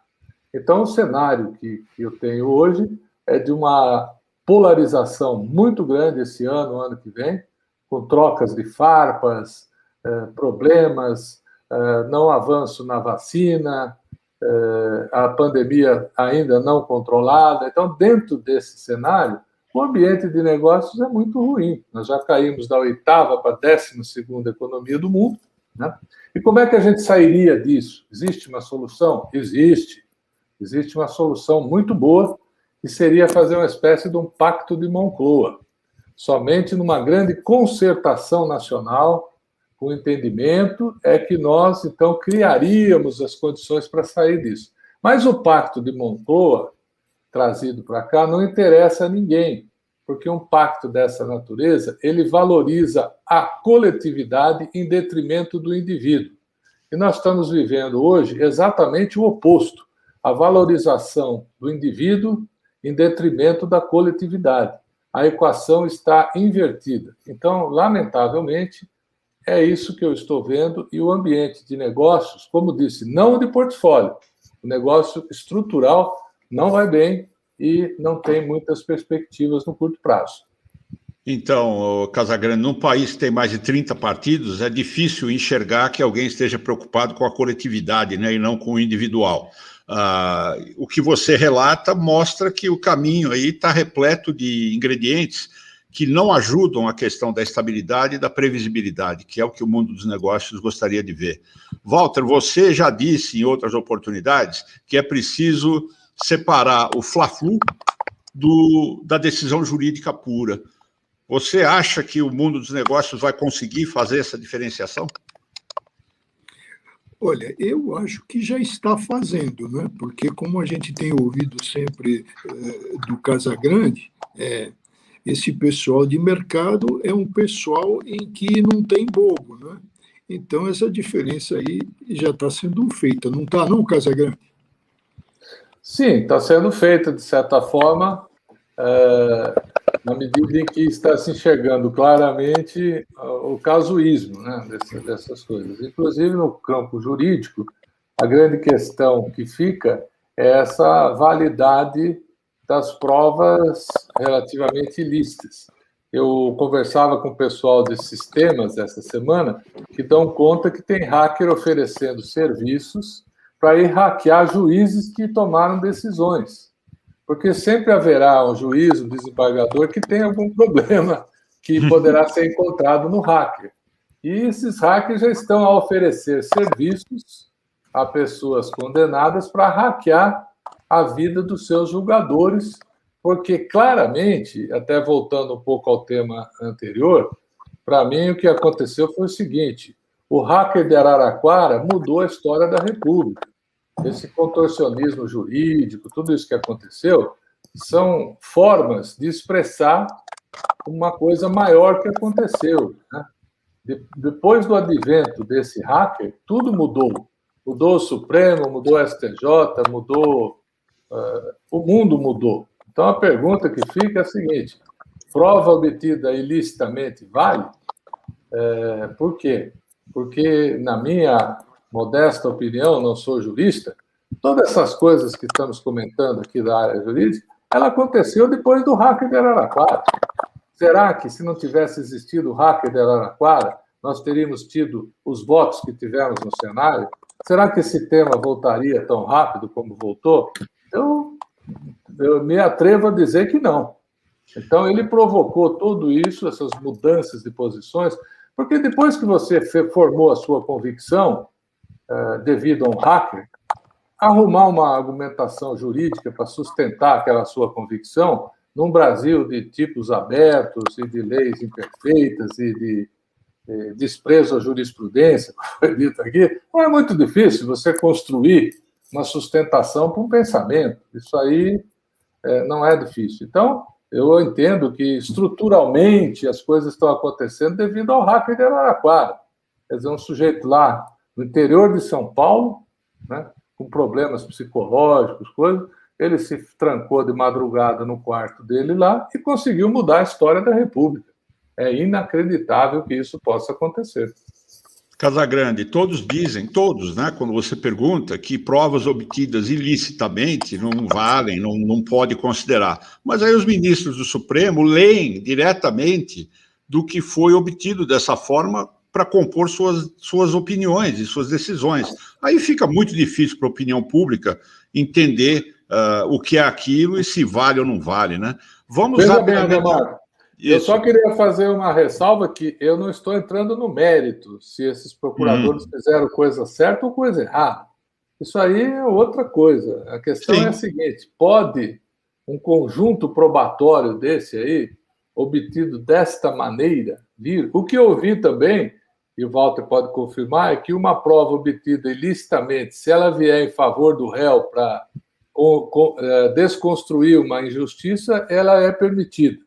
Então, o cenário que eu tenho hoje é de uma polarização muito grande esse ano que vem, com trocas de farpas, problemas, não avanço na vacina, a pandemia ainda não controlada. Então, dentro desse cenário, o ambiente de negócios é muito ruim. Nós já caímos da 8ª para a 12ª economia do mundo, né? E como é que a gente sairia disso? Existe uma solução? Existe. Existe uma solução muito boa, que seria fazer uma espécie de um pacto de Moncloa. Somente numa grande concertação nacional, com entendimento, é que nós, então, criaríamos as condições para sair disso. Mas o pacto de Moncloa, trazido para cá, não interessa a ninguém, porque um pacto dessa natureza, ele valoriza a coletividade em detrimento do indivíduo. E nós estamos vivendo hoje exatamente o oposto, a valorização do indivíduo em detrimento da coletividade. A equação está invertida. Então, lamentavelmente, é isso que eu estou vendo, e o ambiente de negócios, como disse, não de portfólio, o negócio estrutural não vai bem e não tem muitas perspectivas no curto prazo. Então, Casagrande, num país que tem mais de 30 partidos, é difícil enxergar que alguém esteja preocupado com a coletividade, né, e não com o individual. O que você relata mostra que o caminho aí está repleto de ingredientes que não ajudam a questão da estabilidade e da previsibilidade, que é o que o mundo dos negócios gostaria de ver. Walter, você já disse em outras oportunidades que é preciso separar o fla-flu da decisão jurídica pura. Você acha que o mundo dos negócios vai conseguir fazer essa diferenciação? Olha, eu acho que já está fazendo, né? Porque, como a gente tem ouvido sempre do Casagrande, esse pessoal de mercado é um pessoal em que não tem bobo, né? Então, essa diferença aí já está sendo feita, não está, não, Casagrande? Sim, está sendo feita, de certa forma, na medida em que está se enxergando claramente o casuísmo, né, dessas coisas. Inclusive, no campo jurídico, a grande questão que fica é essa validade das provas relativamente ilícitas. Eu conversava com o pessoal de sistemas essa semana, que dão conta que tem hacker oferecendo serviços para ir hackear juízes que tomaram decisões. Porque sempre haverá um juiz, um desembargador, que tem algum problema que poderá ser encontrado no hacker. E esses hackers já estão a oferecer serviços a pessoas condenadas para hackear a vida dos seus julgadores, porque claramente, até voltando um pouco ao tema anterior, para mim o que aconteceu foi o seguinte: o hacker de Araraquara mudou a história da República. Esse contorcionismo jurídico, tudo isso que aconteceu, são formas de expressar uma coisa maior que aconteceu, né? Depois do advento desse hacker, tudo mudou. Mudou o Supremo, mudou o STJ, mudou... o mundo mudou. Então, a pergunta que fica é a seguinte: prova obtida ilicitamente vale? Por quê? Porque, na minha modesta opinião, não sou jurista, todas essas coisas que estamos comentando aqui da área jurídica, ela aconteceu depois do hacker de Araraquara. Será que, se não tivesse existido o hacker de Araraquara, nós teríamos tido os votos que tivemos no cenário? Será que esse tema voltaria tão rápido como voltou? Eu me atrevo a dizer que não. Então, ele provocou tudo isso, essas mudanças de posições, porque depois que você formou a sua convicção, devido a um hacker, arrumar uma argumentação jurídica para sustentar aquela sua convicção, num Brasil de tipos abertos e de leis imperfeitas e de desprezo à jurisprudência, como foi dito aqui, não é muito difícil você construir uma sustentação para um pensamento. Isso aí não é difícil. Então, eu entendo que, estruturalmente, as coisas estão acontecendo devido ao hacker de Araraquara. Quer dizer, um sujeito lá no interior de São Paulo, né, com problemas psicológicos, coisas, ele se trancou de madrugada no quarto dele lá e conseguiu mudar a história da República. É inacreditável que isso possa acontecer. Casagrande, todos dizem, todos, né, quando você pergunta, que provas obtidas ilicitamente não valem, não pode considerar. Mas aí os ministros do Supremo leem diretamente do que foi obtido dessa forma para compor suas opiniões e suas decisões. Aí fica muito difícil para a opinião pública entender o que é aquilo e se vale ou não vale, né? Vamos Veja bem, Ademar, eu só queria fazer uma ressalva que eu não estou entrando no mérito se esses procuradores fizeram coisa certa ou coisa errada. Isso aí é outra coisa. A questão é a seguinte: pode um conjunto probatório desse aí, obtido desta maneira, vir? O que eu ouvi também, e o Walter pode confirmar, é que uma prova obtida ilicitamente, se ela vier em favor do réu para desconstruir uma injustiça, ela é permitida.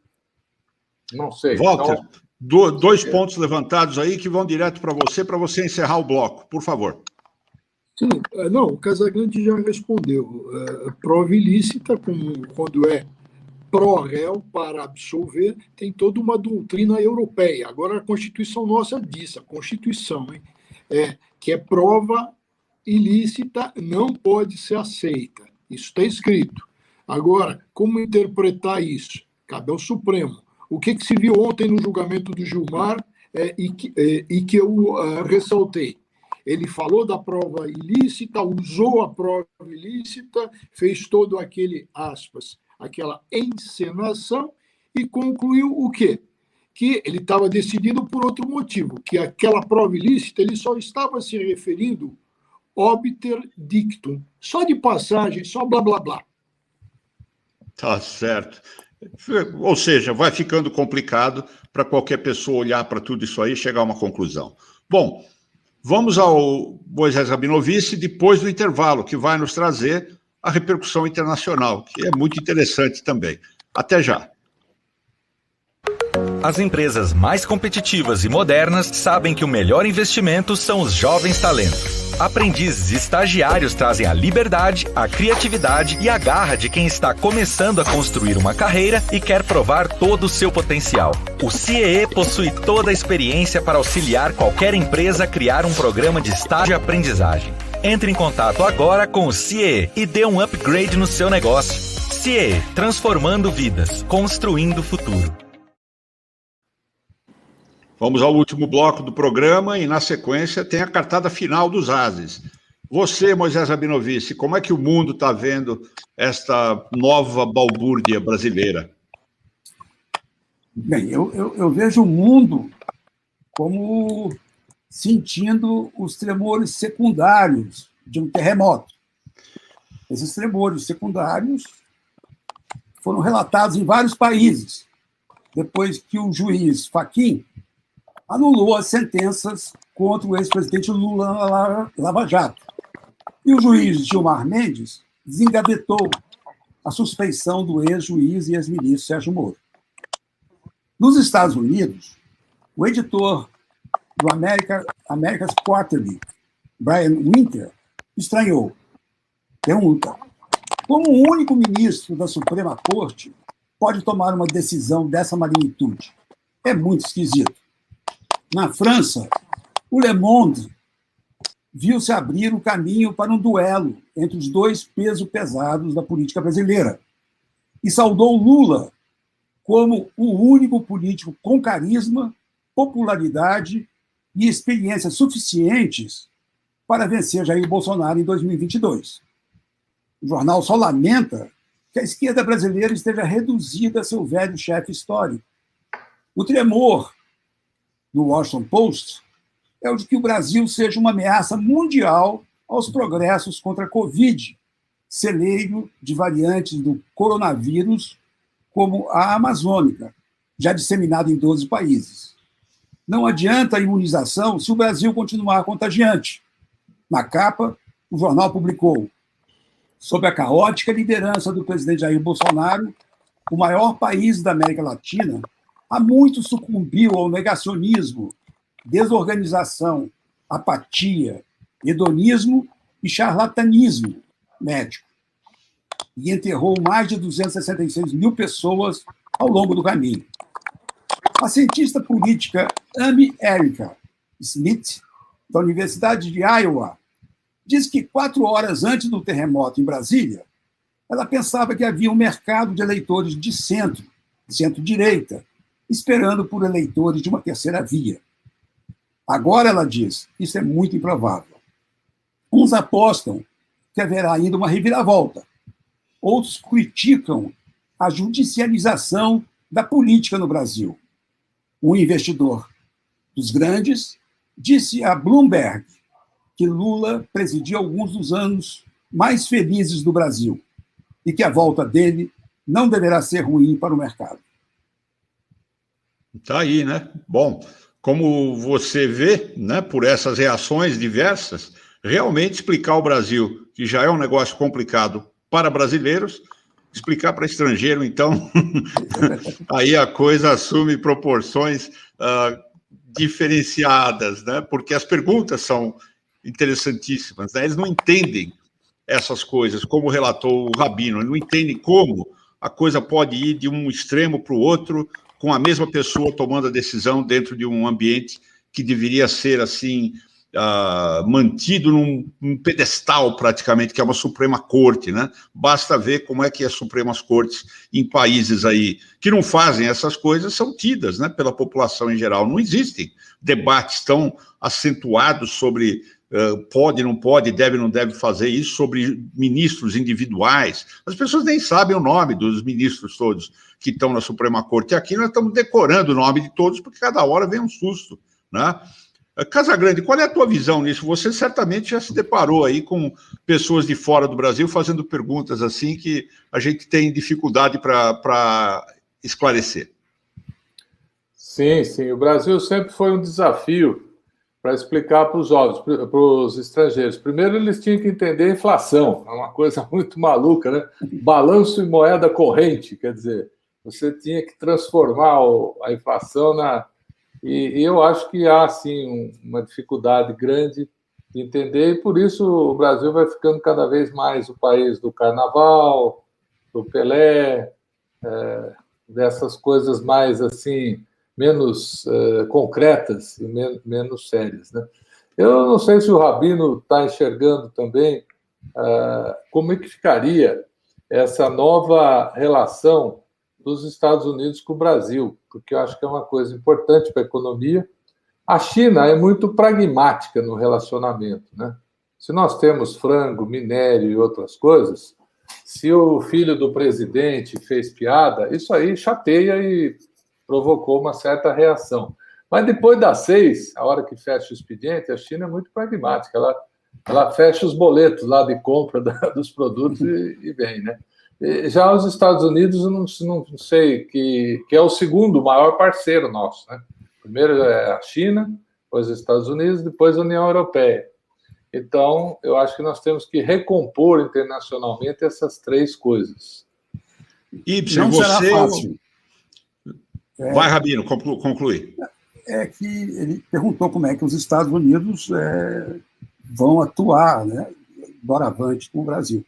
Não sei. Walter, então, dois pontos levantados aí que vão direto para você encerrar o bloco, por favor. Sim, não, o Casagrande já respondeu. Prova ilícita, quando é pró-réu para absolver, tem toda uma doutrina europeia. Agora, a Constituição nossa diz, a Constituição, que é prova ilícita, não pode ser aceita. Isso está escrito. Agora, como interpretar isso? Cabe ao Supremo. O que se viu ontem no julgamento do Gilmar e que eu ressaltei? Ele falou da prova ilícita, usou a prova ilícita, fez todo aquele, aspas, aquela encenação e concluiu o quê? Que ele estava decidindo por outro motivo, que aquela prova ilícita ele só estava se referindo obter dictum, só de passagem, só blá, blá, blá. Tá certo. Ou seja, vai ficando complicado para qualquer pessoa olhar para tudo isso aí e chegar a uma conclusão. Bom, vamos ao Moisés Rabinovici depois do intervalo, que vai nos trazer a repercussão internacional, que é muito interessante também. Até já. As empresas mais competitivas e modernas sabem que o melhor investimento são os jovens talentos. Aprendizes e estagiários trazem a liberdade, a criatividade e a garra de quem está começando a construir uma carreira e quer provar todo o seu potencial. O CIEE possui toda a experiência para auxiliar qualquer empresa a criar um programa de estágio e aprendizagem. Entre em contato agora com o CIEE e dê um upgrade no seu negócio. CIEE, transformando vidas, construindo o futuro. Vamos ao último bloco do programa e, na sequência, tem a cartada final dos ASES. Você, Moisés Rabinovici, como é que o mundo está vendo esta nova balbúrdia brasileira? Bem, eu vejo o mundo como sentindo os tremores secundários de um terremoto. Esses tremores secundários foram relatados em vários países, depois que o juiz Fachin anulou as sentenças contra o ex-presidente Lula na Lava Jato. E o juiz Gilmar Mendes desengavetou a suspeição do ex-juiz e ex-ministro Sérgio Moro. Nos Estados Unidos, o editor do America's Quarterly, Brian Winter, estranhou. Pergunta: como um único ministro da Suprema Corte pode tomar uma decisão dessa magnitude? É muito esquisito. Na França, o Le Monde viu-se abrir o caminho para um duelo entre os dois pesos pesados da política brasileira e saudou Lula como o único político com carisma, popularidade e experiência suficientes para vencer Jair Bolsonaro em 2022. O jornal só lamenta que a esquerda brasileira esteja reduzida a seu velho chefe histórico. O tremor do Washington Post é o de que o Brasil seja uma ameaça mundial aos progressos contra a Covid, celeiro de variantes do coronavírus, como a amazônica, já disseminada em 12 países. Não adianta a imunização se o Brasil continuar contagiante. Na capa, o jornal publicou: sob a caótica liderança do presidente Jair Bolsonaro, o maior país da América Latina há muito sucumbiu ao negacionismo, desorganização, apatia, hedonismo e charlatanismo médico, e enterrou mais de 266 mil pessoas ao longo do caminho. A cientista política Amy Erica Smith, da Universidade de Iowa, diz que 4 horas antes do terremoto em Brasília, ela pensava que havia um mercado de eleitores de centro-direita, esperando por eleitores de uma terceira via. Agora, ela diz, isso é muito improvável. Uns apostam que haverá ainda uma reviravolta. Outros criticam a judicialização da política no Brasil. Um investidor dos grandes disse a Bloomberg que Lula presidiu alguns dos anos mais felizes do Brasil e que a volta dele não deverá ser ruim para o mercado. Está aí, né? Bom, como você vê, né, por essas reações diversas, realmente explicar o Brasil, que já é um negócio complicado para brasileiros, explicar para estrangeiro, então, aí a coisa assume proporções diferenciadas, né? Porque as perguntas são interessantíssimas, né? Eles não entendem essas coisas, como relatou o Rabino, eles não entendem como a coisa pode ir de um extremo para o outro, com a mesma pessoa tomando a decisão dentro de um ambiente que deveria ser, assim, mantido num pedestal, praticamente, que é uma Suprema Corte, né? Basta ver como é que as Supremas Cortes em países aí que não fazem essas coisas são tidas, né, pela população em geral. Não existem debates tão acentuados sobre pode, não pode, deve, não deve fazer isso, sobre ministros individuais. As pessoas nem sabem o nome dos ministros todos que estão na Suprema Corte. E aqui nós estamos decorando o nome de todos, porque cada hora vem um susto, né? Casagrande, qual é a tua visão nisso? Você certamente já se deparou aí com pessoas de fora do Brasil fazendo perguntas assim que a gente tem dificuldade para esclarecer. Sim, sim. O Brasil sempre foi um desafio para explicar para os jovens, para os estrangeiros. Primeiro, eles tinham que entender a inflação. É uma coisa muito maluca, né? Balanço e moeda corrente, quer dizer, você tinha que transformar a inflação na... E eu acho que há, sim, uma dificuldade grande de entender, e por isso o Brasil vai ficando cada vez mais o país do carnaval, do Pelé, dessas coisas mais, assim, menos concretas e menos sérias, né? Eu não sei se o Rabino está enxergando também como é que ficaria essa nova relação dos Estados Unidos com o Brasil, porque eu acho que é uma coisa importante para a economia. A China é muito pragmática no relacionamento, né? Se nós temos frango, minério e outras coisas, se o filho do presidente fez piada, isso aí chateia e provocou uma certa reação. Mas depois das 6, a hora que fecha o expediente, a China é muito pragmática. Ela fecha os boletos lá de compra dos produtos e vem, né? Já os Estados Unidos, eu não sei, que é o segundo maior parceiro nosso, né? Primeiro é a China, depois os Estados Unidos, depois a União Europeia. Então, eu acho que nós temos que recompor internacionalmente essas 3 coisas. Ibsen, será fácil. Vai, Rabino, conclui. É que ele perguntou como é que os Estados Unidos vão atuar, né, doravante com o Brasil.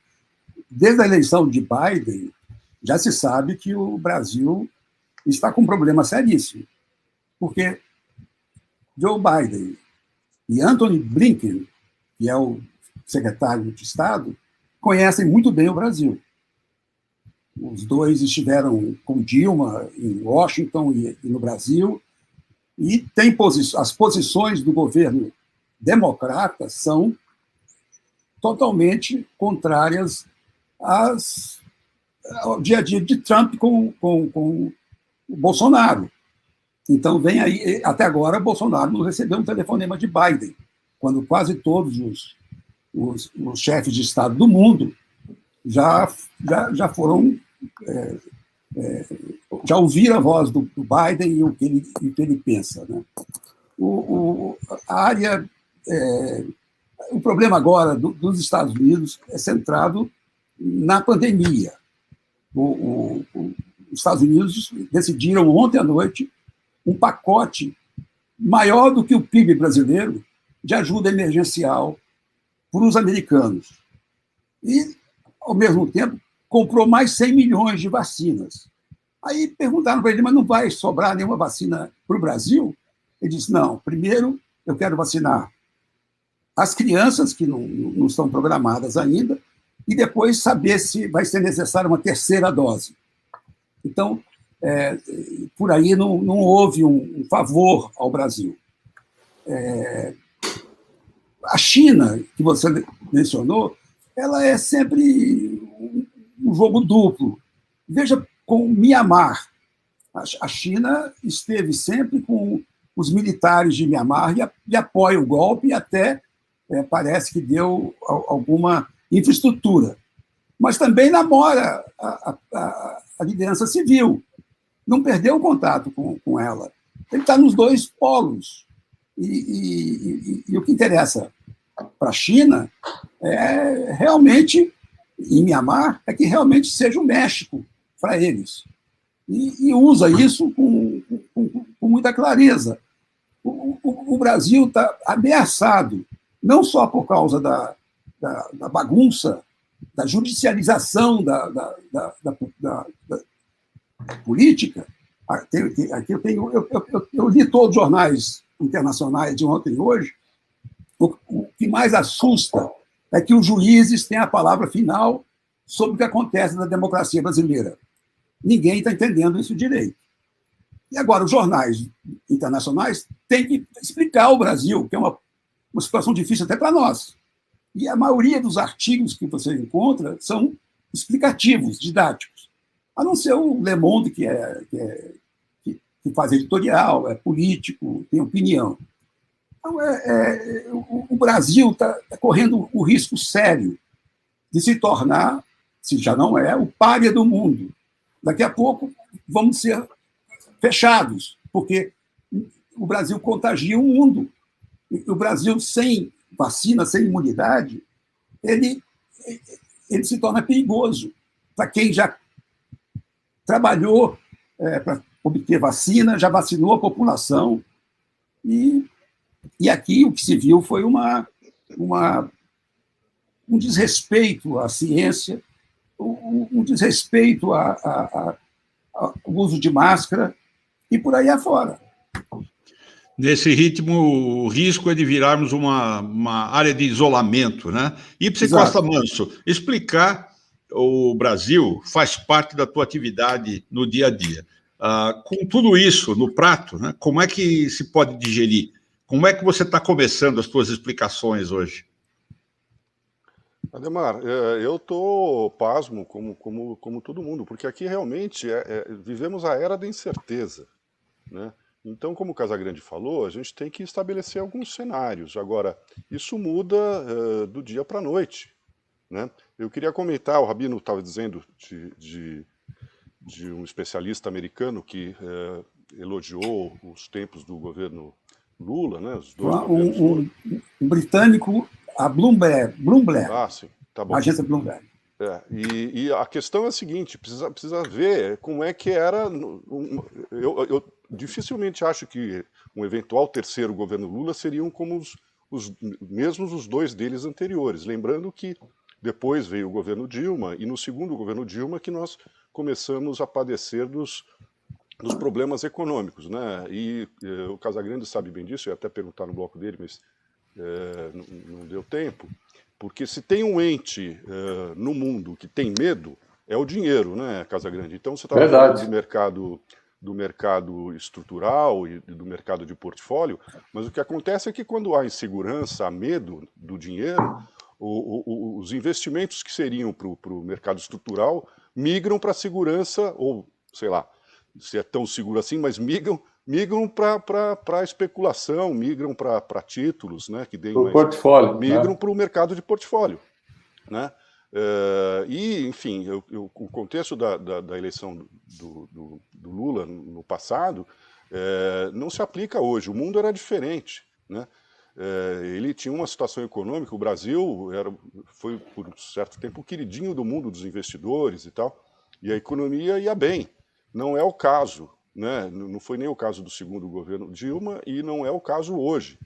Desde a eleição de Biden, já se sabe que o Brasil está com um problema seríssimo, porque Joe Biden e Antony Blinken, que é o secretário de Estado, conhecem muito bem o Brasil. Os dois estiveram com Dilma em Washington e no Brasil, e tem as posições do governo democrata são totalmente contrárias ao dia a dia de Trump com o Bolsonaro. Então, vem aí, até agora, Bolsonaro não recebeu um telefonema de Biden, quando quase todos os chefes de Estado do mundo já foram, já ouviram a voz do Biden e o que ele pensa, né? O problema agora dos Estados Unidos é centrado na pandemia. Os Estados Unidos decidiram ontem à noite um pacote maior do que o PIB brasileiro de ajuda emergencial para os americanos. E, ao mesmo tempo, comprou mais 100 milhões de vacinas. Aí perguntaram para ele, mas não vai sobrar nenhuma vacina para o Brasil? Ele disse, não, primeiro eu quero vacinar as crianças que não estão programadas ainda e depois saber se vai ser necessária uma terceira dose. Então, por aí não houve um favor ao Brasil. A China, que você mencionou, ela é sempre um jogo duplo. Veja com Mianmar. A China esteve sempre com os militares de Mianmar e apoia o golpe e até parece que deu alguma infraestrutura. Mas também namora a liderança civil. Não perdeu o contato com ela. Ele está nos dois polos. E o que interessa para a China é realmente, em Mianmar, é que realmente seja o México para eles. E usa isso com muita clareza. O Brasil está ameaçado, não só por causa da bagunça, da judicialização da política. Aqui eu li todos os jornais internacionais de ontem e hoje. O que mais assusta é que os juízes têm a palavra final sobre o que acontece na democracia brasileira. Ninguém está entendendo isso direito. E agora, os jornais internacionais têm que explicar ao Brasil, que é uma situação difícil até para nós. E a maioria dos artigos que você encontra são explicativos, didáticos. A não ser o Le Monde, que faz editorial, é político, tem opinião. Então, o Brasil está correndo o risco sério de se tornar, se já não é, o pária do mundo. Daqui a pouco vamos ser fechados, porque o Brasil contagia o mundo. O Brasil, sem vacina, sem imunidade, ele se torna perigoso. Para quem já trabalhou para obter vacina, já vacinou a população, e aqui o que se viu foi um desrespeito à ciência, um desrespeito ao uso de máscara e por aí afora. Nesse ritmo, o risco é de virarmos uma área de isolamento, né? E para você, Costa Manso, explicar, o Brasil faz parte da tua atividade no dia a dia. Com tudo isso no prato, né, como é que se pode digerir? Como é que você está começando as tuas explicações hoje? Ademar, eu estou pasmo como todo mundo, porque aqui realmente vivemos a era da incerteza, né? Então, como o Casagrande falou, a gente tem que estabelecer alguns cenários. Agora, isso muda do dia para a noite, né? Eu queria comentar, o Rabino estava dizendo de um especialista americano que elogiou os tempos do governo Lula, né? Os dois governos um britânico, a Bloomberg. Ah, sim, tá bom. A agência Bloomberg. E a questão é a seguinte, precisa ver como é que era... Eu dificilmente acho que um eventual terceiro governo Lula seriam como os dois deles anteriores. Lembrando que depois veio o governo Dilma, e no segundo governo Dilma que nós começamos a padecer dos problemas econômicos, né? E o Casagrande sabe bem disso, eu ia até perguntar no bloco dele, mas não deu tempo. Porque se tem um ente no mundo que tem medo, é o dinheiro, né, Casagrande? Então, você estava falando do mercado estrutural e do mercado de portfólio, mas o que acontece é que quando há insegurança, há medo do dinheiro, os investimentos que seriam para o mercado estrutural migram para a segurança, ou sei lá, se é tão seguro assim, mas migram para a especulação, migram para títulos, né, que deem mais, portfólio, migram, né, para o mercado de portfólio, né? E, enfim, o contexto da eleição do Lula no passado não se aplica hoje. O mundo era diferente, né? Ele tinha uma situação econômica, o Brasil foi por um certo tempo o queridinho do mundo dos investidores e tal, e a economia ia bem. Não é o caso, né? Não foi nem o caso do segundo governo Dilma e não é o caso hoje.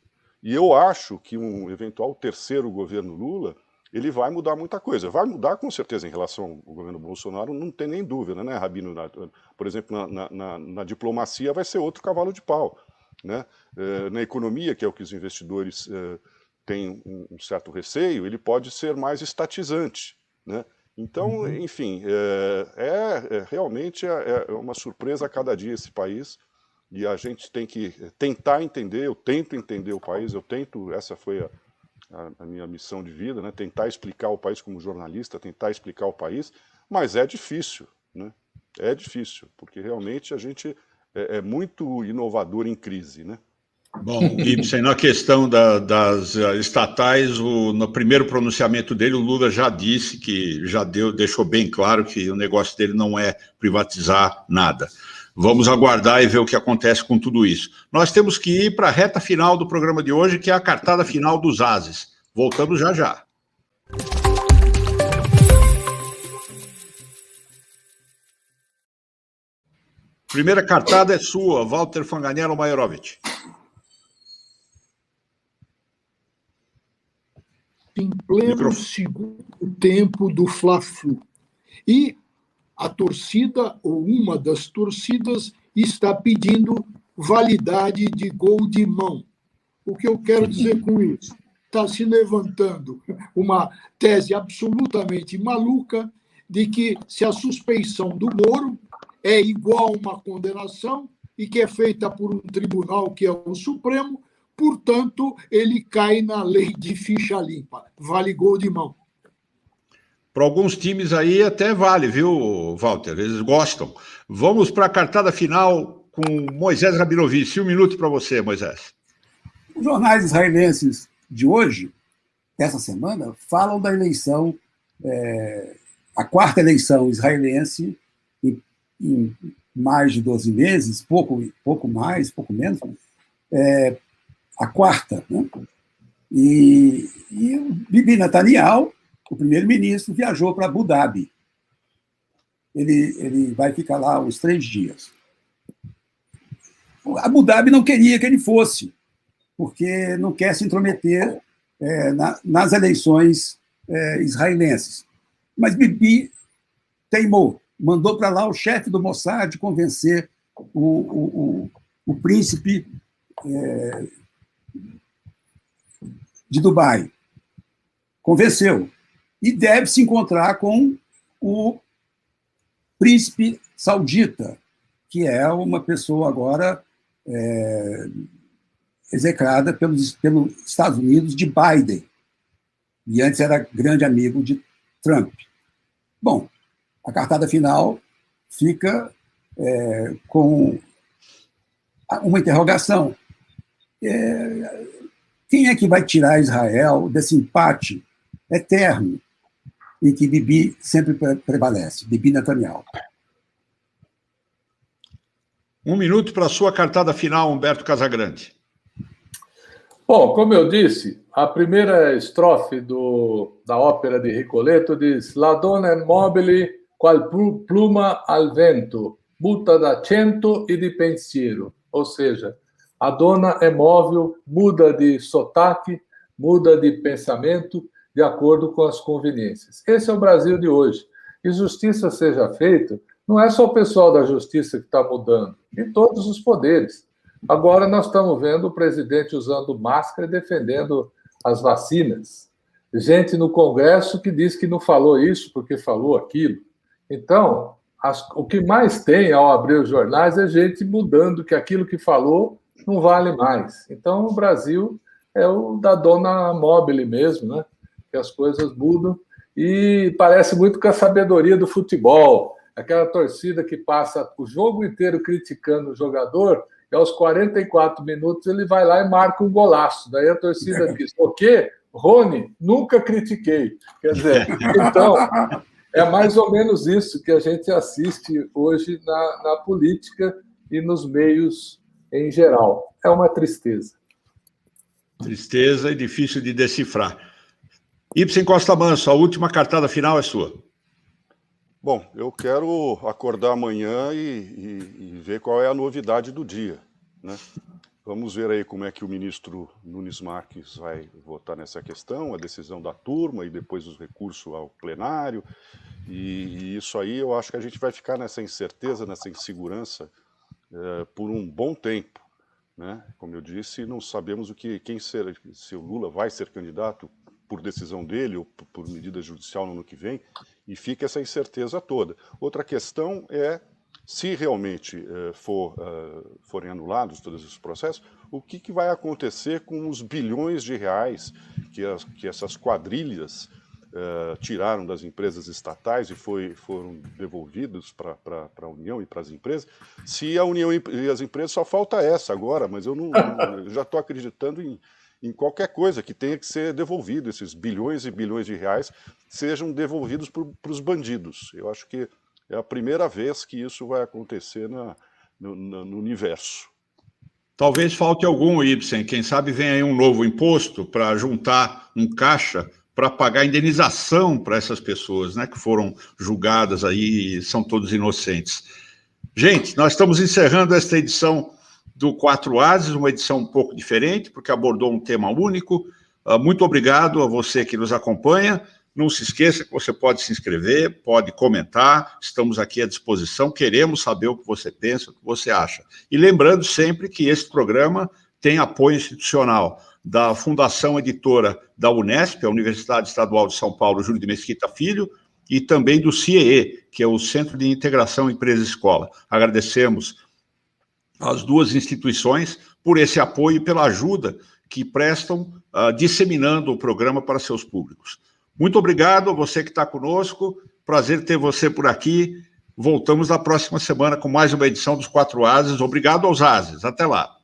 E eu acho que um eventual terceiro governo Lula, ele vai mudar muita coisa. Vai mudar com certeza em relação ao governo Bolsonaro, não tem nem dúvida, né, Rabino? Por exemplo, na diplomacia vai ser outro cavalo de pau, né? Na economia, que é o que os investidores têm um certo receio, ele pode ser mais estatizante, né? Então, enfim, realmente é uma surpresa a cada dia esse país, e a gente tem que tentar entender, eu tento entender o país, essa foi a minha missão de vida, né? Tentar explicar o país como jornalista, tentar explicar o país, mas é difícil, né? É difícil, porque realmente a gente é muito inovador em crise, né? Bom, Ibsen, na questão das estatais, no primeiro pronunciamento dele, o Lula já disse que deixou bem claro que o negócio dele não é privatizar nada. Vamos aguardar e ver o que acontece com tudo isso. Nós temos que ir para a reta final do programa de hoje, que é a cartada final dos Ases. Voltamos já já. Primeira cartada é sua, Walter Fanganello Maiorovic. Em pleno segundo tempo do Fla-Flu. E a torcida, ou uma das torcidas, está pedindo validade de gol de mão. O que eu quero dizer com isso? Está se levantando uma tese absolutamente maluca de que se a suspeição do Moro é igual a uma condenação e que é feita por um tribunal que é o Supremo, portanto, ele cai na lei de ficha limpa. Vale gol de mão. Para alguns times aí até vale, viu, Walter? Eles gostam. Vamos para a cartada final com Moisés Rabinovich. 1 minuto para você, Moisés. Os jornais israelenses de hoje, dessa semana, falam da eleição, a quarta eleição israelense em mais de 12 meses, pouco mais, pouco menos, a quarta, né? E o Bibi Netanyahu, o primeiro-ministro, viajou para Abu Dhabi. Ele vai ficar lá uns 3 dias. Abu Dhabi não queria que ele fosse, porque não quer se intrometer nas eleições israelenses. Mas Bibi teimou, mandou para lá o chefe do Mossad convencer o príncipe de Dubai. Convenceu. E deve se encontrar com o príncipe saudita, que é uma pessoa agora execrada pelos Estados Unidos de Biden. E antes era grande amigo de Trump. Bom, a cartada final fica com uma interrogação. Quem é que vai tirar Israel desse empate eterno em que Bibi sempre prevalece? Bibi Netanyahu. 1 minuto para a sua cartada final, Humberto Casagrande. Bom, como eu disse, a primeira estrofe da ópera de Rigoletto diz: La donna è mobile qual pluma al vento, muta d'accento e de pensiero. Ou seja, a dona é móvel, muda de sotaque, muda de pensamento, de acordo com as conveniências. Esse é o Brasil de hoje. E justiça seja feita, não é só o pessoal da justiça que está mudando, e todos os poderes. Agora nós estamos vendo o presidente usando máscara e defendendo as vacinas. Gente no Congresso que diz que não falou isso porque falou aquilo. Então, o que mais tem ao abrir os jornais é gente mudando que aquilo que falou não vale mais. Então, o Brasil é o da dona Mobile mesmo, né? Que as coisas mudam e parece muito com a sabedoria do futebol. Aquela torcida que passa o jogo inteiro criticando o jogador e aos 44 minutos ele vai lá e marca um golaço. Daí a torcida diz, o quê? Rony, nunca critiquei. Quer dizer, então, é mais ou menos isso que a gente assiste hoje na política e nos meios em geral. É uma tristeza. Tristeza e difícil de decifrar. Ibsen Costa Manso, a última cartada final é sua. Bom, eu quero acordar amanhã e ver qual é a novidade do dia, né? Vamos ver aí como é que o ministro Nunes Marques vai votar nessa questão, a decisão da turma e depois os recursos ao plenário. E isso aí eu acho que a gente vai ficar nessa incerteza, nessa insegurança por um bom tempo, né? Como eu disse, não sabemos se o Lula vai ser candidato por decisão dele ou por medida judicial no ano que vem, e fica essa incerteza toda. Outra questão é, se realmente forem anulados todos os processos, o que vai acontecer com os bilhões de reais que essas quadrilhas tiraram das empresas estatais e foram devolvidos para a União e para as empresas? Se a União e as empresas, só falta essa agora, mas eu já estou acreditando em qualquer coisa que tenha que ser devolvido, esses bilhões e bilhões de reais sejam devolvidos para os bandidos. Eu acho que é a primeira vez que isso vai acontecer no universo. Talvez falte algum, Ibsen. Quem sabe vem aí um novo imposto para juntar um caixa para pagar indenização para essas pessoas, né, que foram julgadas aí e são todos inocentes. Gente, nós estamos encerrando esta edição do 4 Ases, uma edição um pouco diferente, porque abordou um tema único. Muito obrigado a você que nos acompanha. Não se esqueça que você pode se inscrever, pode comentar, estamos aqui à disposição, queremos saber o que você pensa, o que você acha. E lembrando sempre que este programa tem apoio institucional da Fundação Editora da Unesp, a Universidade Estadual de São Paulo, Júlio de Mesquita Filho, e também do CIEE, que é o Centro de Integração Empresa-Escola. Agradecemos as duas instituições por esse apoio e pela ajuda que prestam disseminando o programa para seus públicos. Muito obrigado a você que está conosco, prazer ter você por aqui. Voltamos na próxima semana com mais uma edição dos 4 Ases. Obrigado aos Ases, até lá.